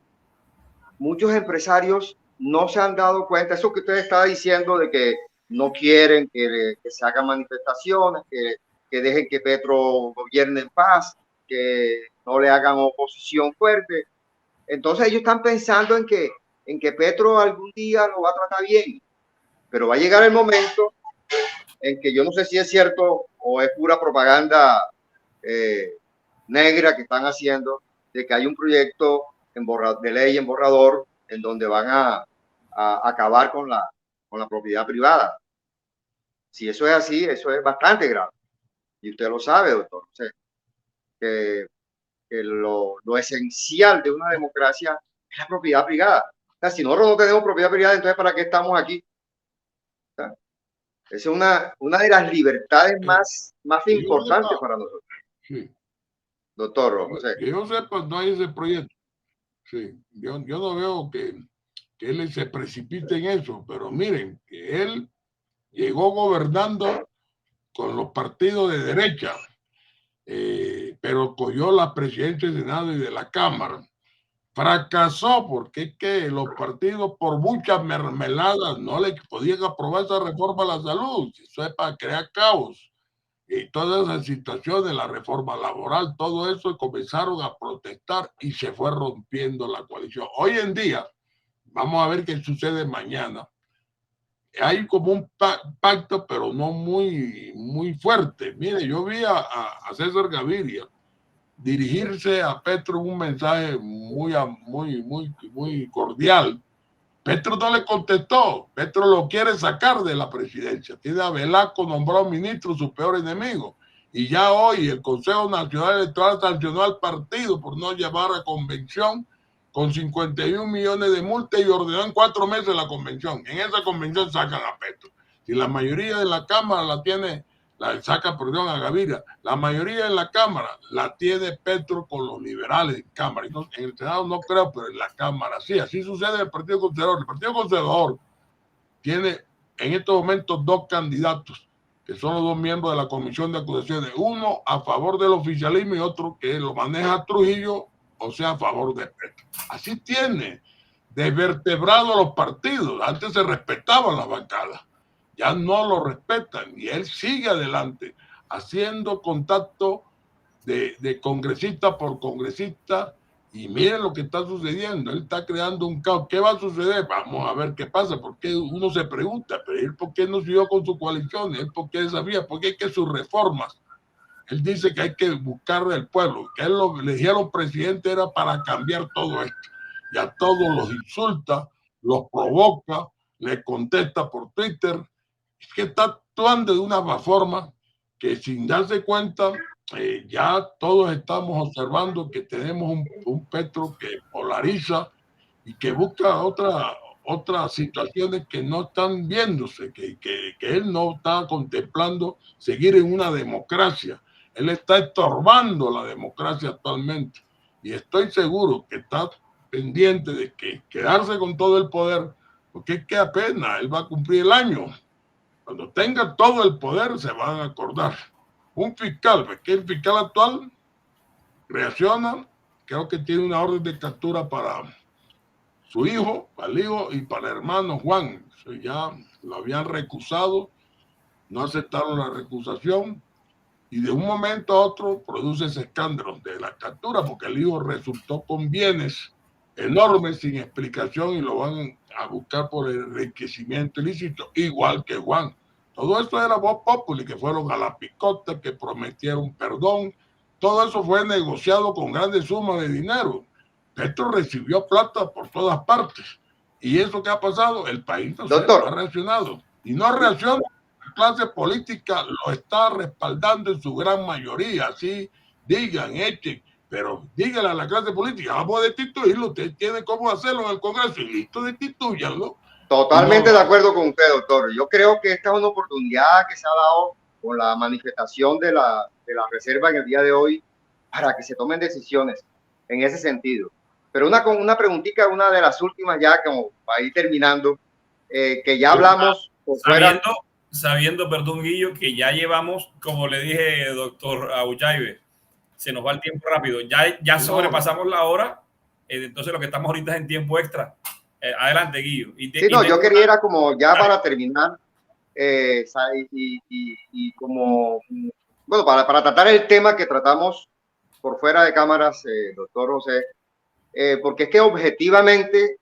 B: muchos empresarios no se han dado cuenta, eso que usted está diciendo de que no quieren que se hagan manifestaciones, que dejen que Petro gobierne en paz, que no le hagan oposición fuerte. Entonces ellos están pensando en que Petro algún día lo va a tratar bien, pero va a llegar el momento en que yo no sé si es cierto o es pura propaganda negra que están haciendo, de que hay un proyecto de ley en borrador en donde van a acabar con la propiedad privada. Si eso es así, eso es bastante grave. Y usted lo sabe, doctor. O sea, que lo esencial de una democracia es la propiedad privada. O sea, si nosotros no tenemos propiedad privada, entonces ¿para qué estamos aquí? O sea, esa es una de las libertades más importantes para nosotros.
C: Sí.
B: Doctor José.
C: Que yo sepa, no hay ese proyecto. Sí, yo no veo que él se precipite en eso, pero miren, que él llegó gobernando con los partidos de derecha, pero cogió la presidencia del Senado y de la Cámara. Fracasó porque es que los partidos por muchas mermeladas no le podían aprobar esa reforma a la salud. Eso es para crear caos. Y todas esas situaciones, la reforma laboral, todo eso comenzaron a protestar y se fue rompiendo la coalición. Hoy en día, vamos a ver qué sucede mañana. Hay como un pacto, pero no muy fuerte. Mire, yo vi a César Gaviria dirigirse a Petro un mensaje muy cordial. Petro no le contestó. Petro lo quiere sacar de la presidencia. Tiene a Velasco nombrado ministro, su peor enemigo. Y ya hoy el Consejo Nacional Electoral sancionó al partido por no llevar a convención con 51 millones de multa y ordenó en 4 meses la convención. En esa convención sacan a Petro. Si la mayoría de la Cámara la tiene, a Gaviria, la mayoría de la Cámara la tiene Petro con los liberales en Cámara. Entonces, en el Senado no creo, pero en la Cámara sí. Así sucede en el Partido Conservador. El Partido Conservador tiene en estos momentos 2 candidatos, que son los 2 miembros de la Comisión de Acusaciones. Uno a favor del oficialismo y otro que lo maneja Trujillo, o sea, a favor de Petro. Así tiene desvertebrado los partidos. Antes se respetaban las bancadas. Ya no lo respetan y él sigue adelante haciendo contacto de congresista por congresista y miren lo que está sucediendo. Él está creando un caos. ¿Qué va a suceder? Vamos a ver qué pasa, porque uno se pregunta, pero él por qué no siguió con su coalición, él por qué sabía, porque hay que sus reformas. Él dice que hay que buscarle al pueblo, que él lo eligieron presidente era para cambiar todo esto. Y a todos los insulta, los provoca, le contesta por Twitter. Es que está actuando de una forma que sin darse cuenta, ya todos estamos observando que tenemos un Petro que polariza y que busca otras situaciones que no están viéndose, que él no está contemplando seguir en una democracia. Él está estorbando la democracia actualmente y estoy seguro que está pendiente de que quedarse con todo el poder, porque es que apenas él va a cumplir el año. Cuando tenga todo el poder se van a acordar. Un fiscal, porque el fiscal actual reacciona, creo que tiene una orden de captura para su hijo, para el hijo y para el hermano Juan. Eso ya lo habían recusado, no aceptaron la recusación y de un momento a otro produce ese escándalo de la captura porque el hijo resultó con bienes enormes sin explicación y lo van a buscar por el enriquecimiento ilícito, igual que Juan. Todo esto era voz populi, que fueron a la picota, que prometieron perdón. Todo eso fue negociado con grandes sumas de dinero. Petro recibió plata por todas partes. ¿Y eso qué ha pasado? El país no ha reaccionado. Y no reacciona. La clase política lo está respaldando en su gran mayoría. Así digan, echen. Pero díganle a la clase política, vamos a destituirlo. Usted tiene cómo hacerlo en el Congreso y listo, destituyanlo.
B: Totalmente de acuerdo con usted, doctor. Yo creo que esta es una oportunidad que se ha dado con la manifestación de la reserva en el día de hoy para que se tomen decisiones en ese sentido. Pero una preguntita, una de las últimas ya como para ir terminando, que ya hablamos por fuera.
A: Sabiendo, perdón, Guillo, que ya llevamos, como le dije, doctor Auchaibe, se nos va el tiempo rápido. Ya sobrepasamos la hora, entonces lo que estamos ahorita es en tiempo extra. Adelante, Guillo.
B: Sí, no, yo quería como ya para terminar como, bueno, para tratar el tema que tratamos por fuera de cámaras, doctor José, porque es que objetivamente,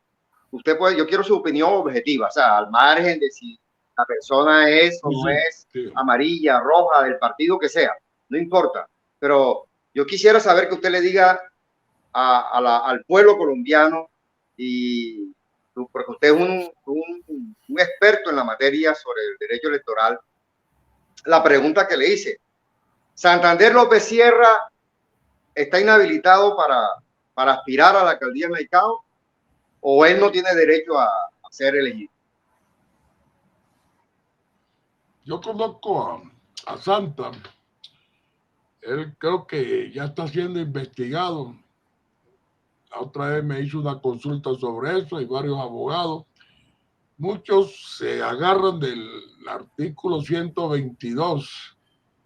B: yo quiero su opinión objetiva, o sea, al margen de si la persona es o no es amarilla, roja, del partido que sea, no importa, pero yo quisiera saber que usted le diga al pueblo colombiano y porque usted es un experto en la materia sobre el derecho electoral, la pregunta que le hice. ¿Santander López Sierra está inhabilitado para aspirar a la alcaldía de Maicao o él no tiene derecho a ser elegido?
C: Yo conozco a Santa. Él creo que ya está siendo investigado. La otra vez me hizo una consulta sobre eso, hay varios abogados. Muchos se agarran del artículo 122,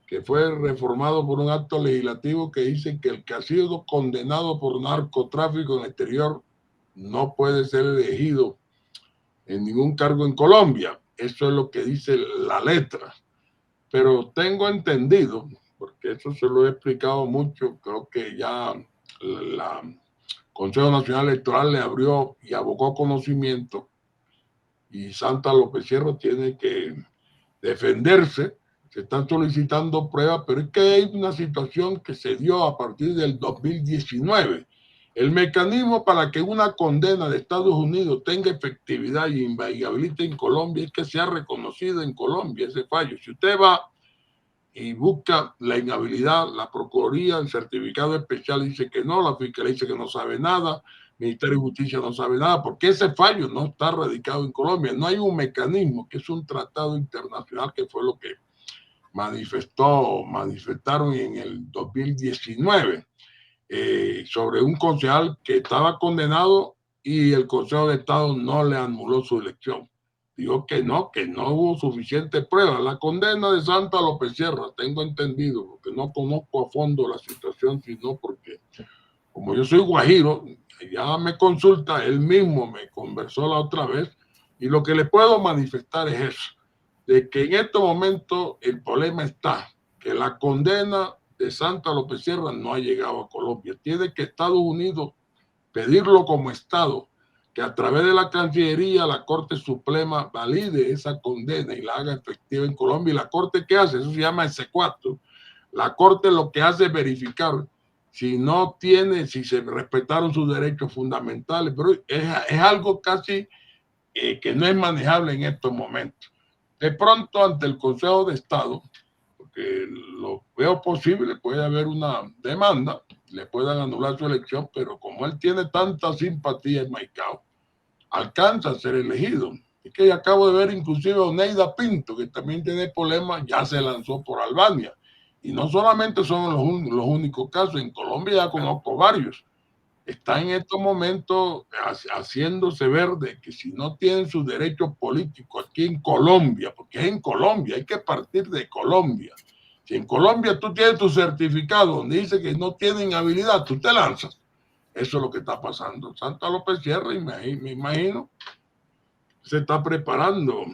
C: que fue reformado por un acto legislativo que dice que el que ha sido condenado por narcotráfico en el exterior no puede ser elegido en ningún cargo en Colombia. Eso es lo que dice la letra. Pero tengo entendido, porque eso se lo he explicado mucho, creo que ya la Consejo Nacional Electoral le abrió y abocó conocimiento y Santa López Sierra tiene que defenderse. Se están solicitando pruebas, pero es que hay una situación que se dio a partir del 2019. El mecanismo para que una condena de Estados Unidos tenga efectividad y inviolabilite en Colombia es que sea reconocido en Colombia ese fallo. Si usted va y busca la inhabilidad, la Procuraduría, el certificado especial dice que no, la Fiscalía dice que no sabe nada, el Ministerio de Justicia no sabe nada, porque ese fallo no está radicado en Colombia. No hay un mecanismo, que es un tratado internacional, que fue lo que manifestaron en el 2019 sobre un concejal que estaba condenado y el Consejo de Estado no le anuló su elección. Digo que no hubo suficiente prueba. La condena de Santa López Sierra, tengo entendido, porque no conozco a fondo la situación, sino porque como yo soy guajiro, ya me consulta, él mismo me conversó la otra vez, y lo que le puedo manifestar es eso, de que en este momento el problema está, que la condena de Santa López Sierra no ha llegado a Colombia. Tiene que Estados Unidos pedirlo como Estado, que a través de la Cancillería la Corte Suprema valide esa condena y la haga efectiva en Colombia. ¿Y la Corte qué hace? Eso se llama exequatur. La Corte lo que hace es verificar si se respetaron sus derechos fundamentales, pero es algo casi que no es manejable en estos momentos. De pronto, ante el Consejo de Estado, porque lo veo posible, puede haber una demanda, le puedan anular su elección, pero como él tiene tanta simpatía en Maicao, alcanza a ser elegido. Es que acabo de ver inclusive a Oneida Pinto, que también tiene problemas, ya se lanzó por Albania. Y no solamente son los únicos casos, en Colombia ya conozco varios. Está en estos momentos haciéndose ver de que si no tienen sus derechos políticos aquí en Colombia, porque es en Colombia, hay que partir de Colombia. Si en Colombia tú tienes tu certificado donde dice que no tienen habilidad, tú te lanzas. Eso es lo que está pasando. Santa López Sierra, me imagino, se está preparando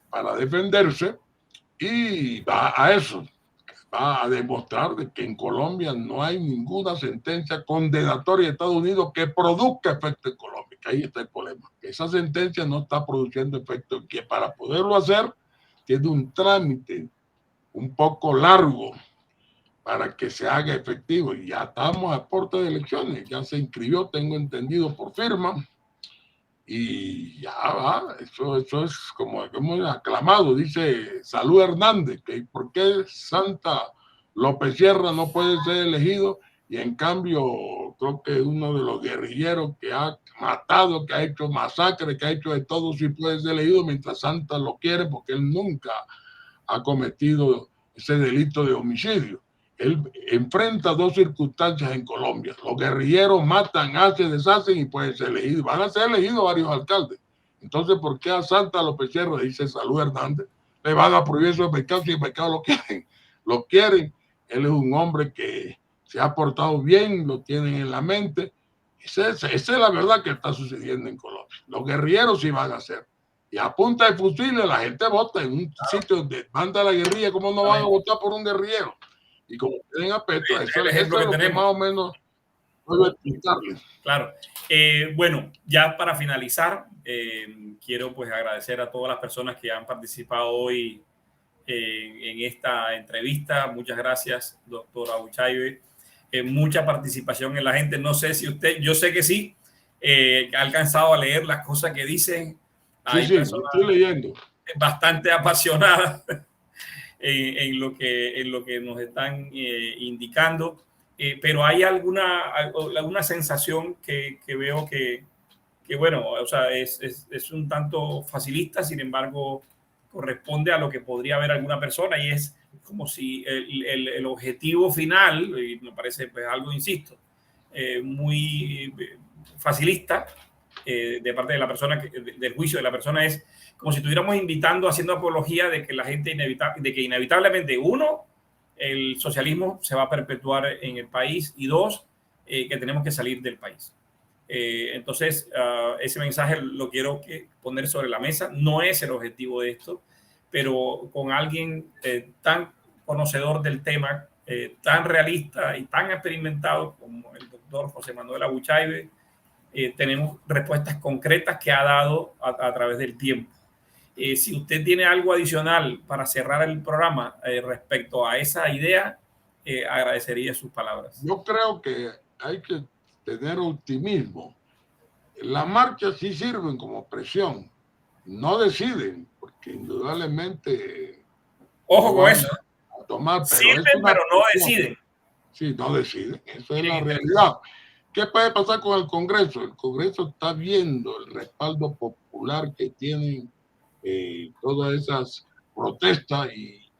C: para defenderse y va a eso. Va a demostrar de que en Colombia no hay ninguna sentencia condenatoria de Estados Unidos que produzca efecto en Colombia. Que ahí está el problema. Esa sentencia no está produciendo efecto, que para poderlo hacer tiene un trámite un poco largo para que se haga efectivo. Y ya estamos a puerta de elecciones. Ya se inscribió, tengo entendido, por firma. Y ya va, eso es como aclamado, dice Salud Hernández, que por qué Santa López Sierra no puede ser elegido, y en cambio creo que uno de los guerrilleros que ha matado, que ha hecho masacre, que ha hecho de todo, sí puede ser elegido, mientras Santa lo quiere porque él nunca ha cometido ese delito de homicidio. Él enfrenta dos circunstancias en Colombia. Los guerrilleros matan, hacen, deshacen y pueden ser elegidos. Van a ser elegidos varios alcaldes. Entonces, ¿por qué a Santa López Sierra, dice Salud Hernández, le van a prohibir esos mercados si el mercado lo quieren? Lo quieren. Él es un hombre que se ha portado bien, lo tienen en la mente. Esa es la verdad que está sucediendo en Colombia. Los guerrilleros sí van a hacer. Y a punta de fusiles la gente vota en un sitio donde manda la guerrilla. ¿Cómo no van a votar por un guerrillero? Y como tienen a Petro, eso es lo que más o menos puedo explicarles.
A: Claro. Bueno, ya para finalizar, quiero pues agradecer a todas las personas que han participado hoy en esta entrevista. Muchas gracias, doctora Uchaibe. Mucha participación en la gente. No sé si usted, yo sé que sí, ha alcanzado a leer las cosas que dicen. Hay
C: sí, estoy leyendo.
A: Bastante apasionadas. en lo que nos están indicando, pero hay alguna sensación que veo que bueno, o sea, es un tanto facilista, sin embargo, corresponde a lo que podría ver alguna persona, y es como si el objetivo final, y me parece pues algo, insisto, muy facilista de parte de la persona, del juicio de la persona, es como si estuviéramos invitando, haciendo apología de que la gente de que inevitablemente, uno, el socialismo se va a perpetuar en el país, y dos, que tenemos que salir del país. Entonces, ese mensaje lo quiero poner sobre la mesa. No es el objetivo de esto, pero con alguien tan conocedor del tema, tan realista y tan experimentado como el doctor José Manuel Abuchaibe, tenemos respuestas concretas que ha dado a través del tiempo. Si usted tiene algo adicional para cerrar el programa respecto a esa idea, agradecería sus palabras.
C: Yo creo que hay que tener optimismo. Las marchas sí sirven como presión, no deciden, porque indudablemente
A: ojo
C: no
A: con
C: van
A: eso,
C: a tomar, pero
A: sirven,
C: es una
A: pero no
C: presión.
A: deciden.
C: Sí, no deciden, esa es la realidad. ¿Qué puede pasar con el Congreso? El Congreso está viendo el respaldo popular que tienen todas esas protestas,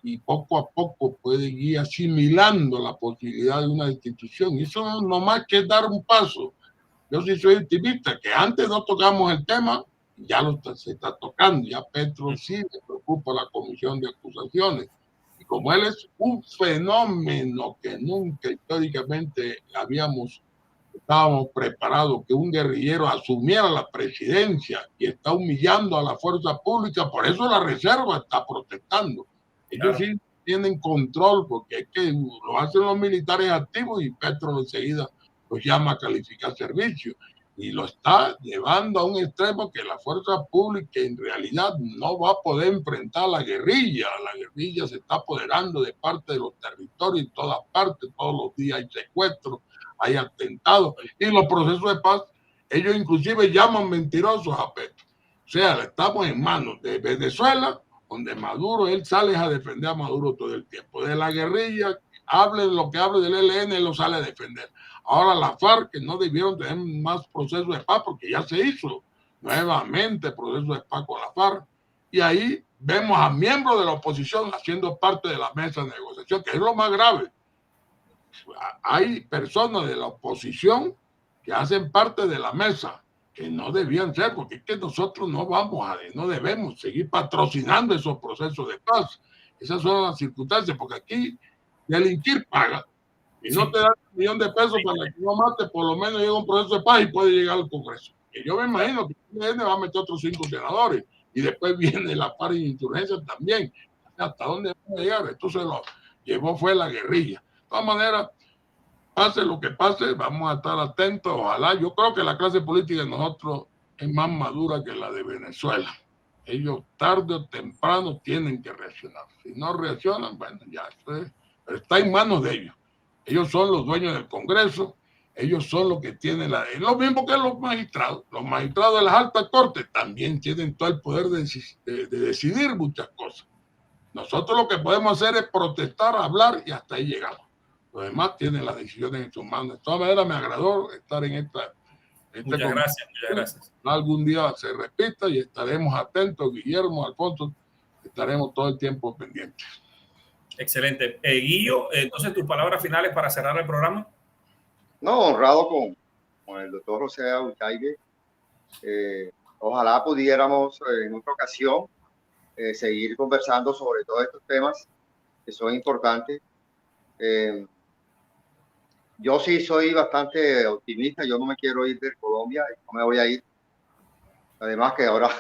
C: y poco a poco pueden ir asimilando la posibilidad de una destitución. Y eso no más que dar un paso. Yo sí soy optimista, que antes no tocamos el tema, ya se está tocando. Ya Petro sí le preocupa la comisión de acusaciones. Y como él es un fenómeno que nunca históricamente estábamos preparados, que un guerrillero asumiera la presidencia, y está humillando a la fuerza pública, por eso la reserva está protestando. Ellos sí tienen control, porque es que lo hacen los militares activos, y Petro enseguida los llama a calificar servicio, y lo está llevando a un extremo que la fuerza pública en realidad no va a poder enfrentar a la guerrilla. La guerrilla se está apoderando de parte de los territorios en todas partes, todos los días hay secuestros, hay atentados, y los procesos de paz, ellos inclusive llaman mentirosos a Petro. O sea, estamos en manos de Venezuela, donde Maduro, él sale a defender a Maduro todo el tiempo. De la guerrilla, hable lo que hable del ELN, él lo sale a defender. Ahora la FARC, que no debieron tener más procesos de paz, porque ya se hizo nuevamente proceso de paz con la FARC, y ahí vemos a miembros de la oposición haciendo parte de la mesa de negociación, que es lo más grave. Hay personas de la oposición que hacen parte de la mesa, que no debían ser, porque es que nosotros no debemos seguir patrocinando esos procesos de paz. Esas son las circunstancias, porque aquí delinquir paga, y no te dan $1.000.000 para que no mate, por lo menos llega un proceso de paz y puede llegar al Congreso. Y yo me imagino que el PLN va a meter otros 5 senadores, y después viene la par de insurgencia también. ¿Hasta dónde vamos a llegar? Esto se lo llevó fue la guerrilla. De todas maneras, pase lo que pase, vamos a estar atentos. Ojalá, yo creo que la clase política de nosotros es más madura que la de Venezuela. Ellos tarde o temprano tienen que reaccionar. Si no reaccionan, bueno, ya pero está en manos de ellos. Ellos son los dueños del Congreso, ellos son los que tienen es lo mismo que los magistrados. Los magistrados de las altas cortes también tienen todo el poder de decidir muchas cosas. Nosotros lo que podemos hacer es protestar, hablar, y hasta ahí llegamos. Los demás tienen las decisiones en sus manos. De todas maneras, me agradó estar en
A: muchas gracias.
C: Algún día se repita y estaremos atentos. Guillermo, Alfonso, estaremos todo el tiempo pendientes.
A: Excelente. Guillo, entonces tus palabras finales para cerrar el programa.
B: No, honrado con el doctor José Abuchaibe. Ojalá pudiéramos en otra ocasión seguir conversando sobre todos estos temas que son importantes. Yo sí soy bastante optimista. Yo no me quiero ir de Colombia, no me voy a ir. Además que ahora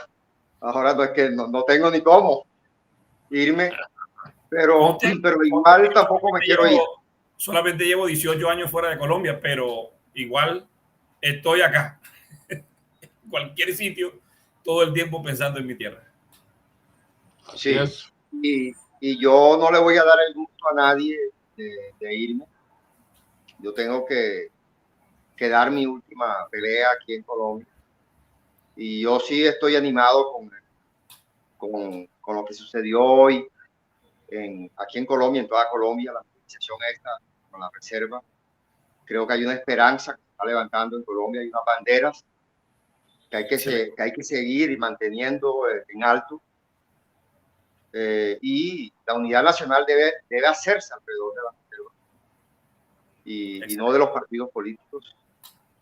B: no es que no tengo ni cómo irme, pero igual tampoco me quiero ir.
A: Solamente llevo 18 años fuera de Colombia, pero igual estoy acá. En cualquier sitio, todo el tiempo pensando en mi tierra.
B: Así es. Y yo no le voy a dar el gusto a nadie de irme. Yo tengo que dar mi última pelea aquí en Colombia. Y yo sí estoy animado con lo que sucedió hoy. aquí en Colombia, en toda Colombia, la movilización esta con la reserva. Creo que hay una esperanza que se está levantando en Colombia, hay unas banderas que hay que seguir manteniendo en alto. Y la unidad nacional debe hacerse alrededor de la reserva y no de los partidos políticos,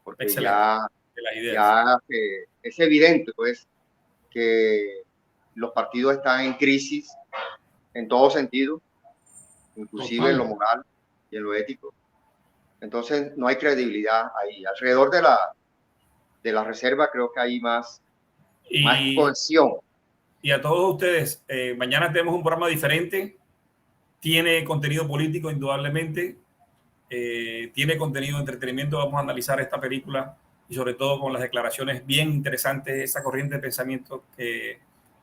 B: porque ya es evidente pues que los partidos están en crisis en todo sentido, inclusive en lo moral y en lo ético. Entonces no hay credibilidad ahí. Alrededor de la reserva creo que hay más cohesión.
A: Y a todos ustedes, mañana tenemos un programa diferente, tiene contenido político indudablemente, tiene contenido de entretenimiento. Vamos a analizar esta película y sobre todo con las declaraciones bien interesantes, esa corriente de pensamiento que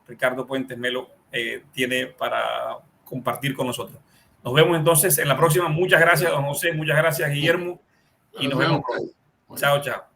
A: Ricardo Puentes Melo tiene para compartir con nosotros. Nos vemos entonces en la próxima. Muchas gracias, don José, muchas gracias, Guillermo, y nos vemos pronto. Chao, chao.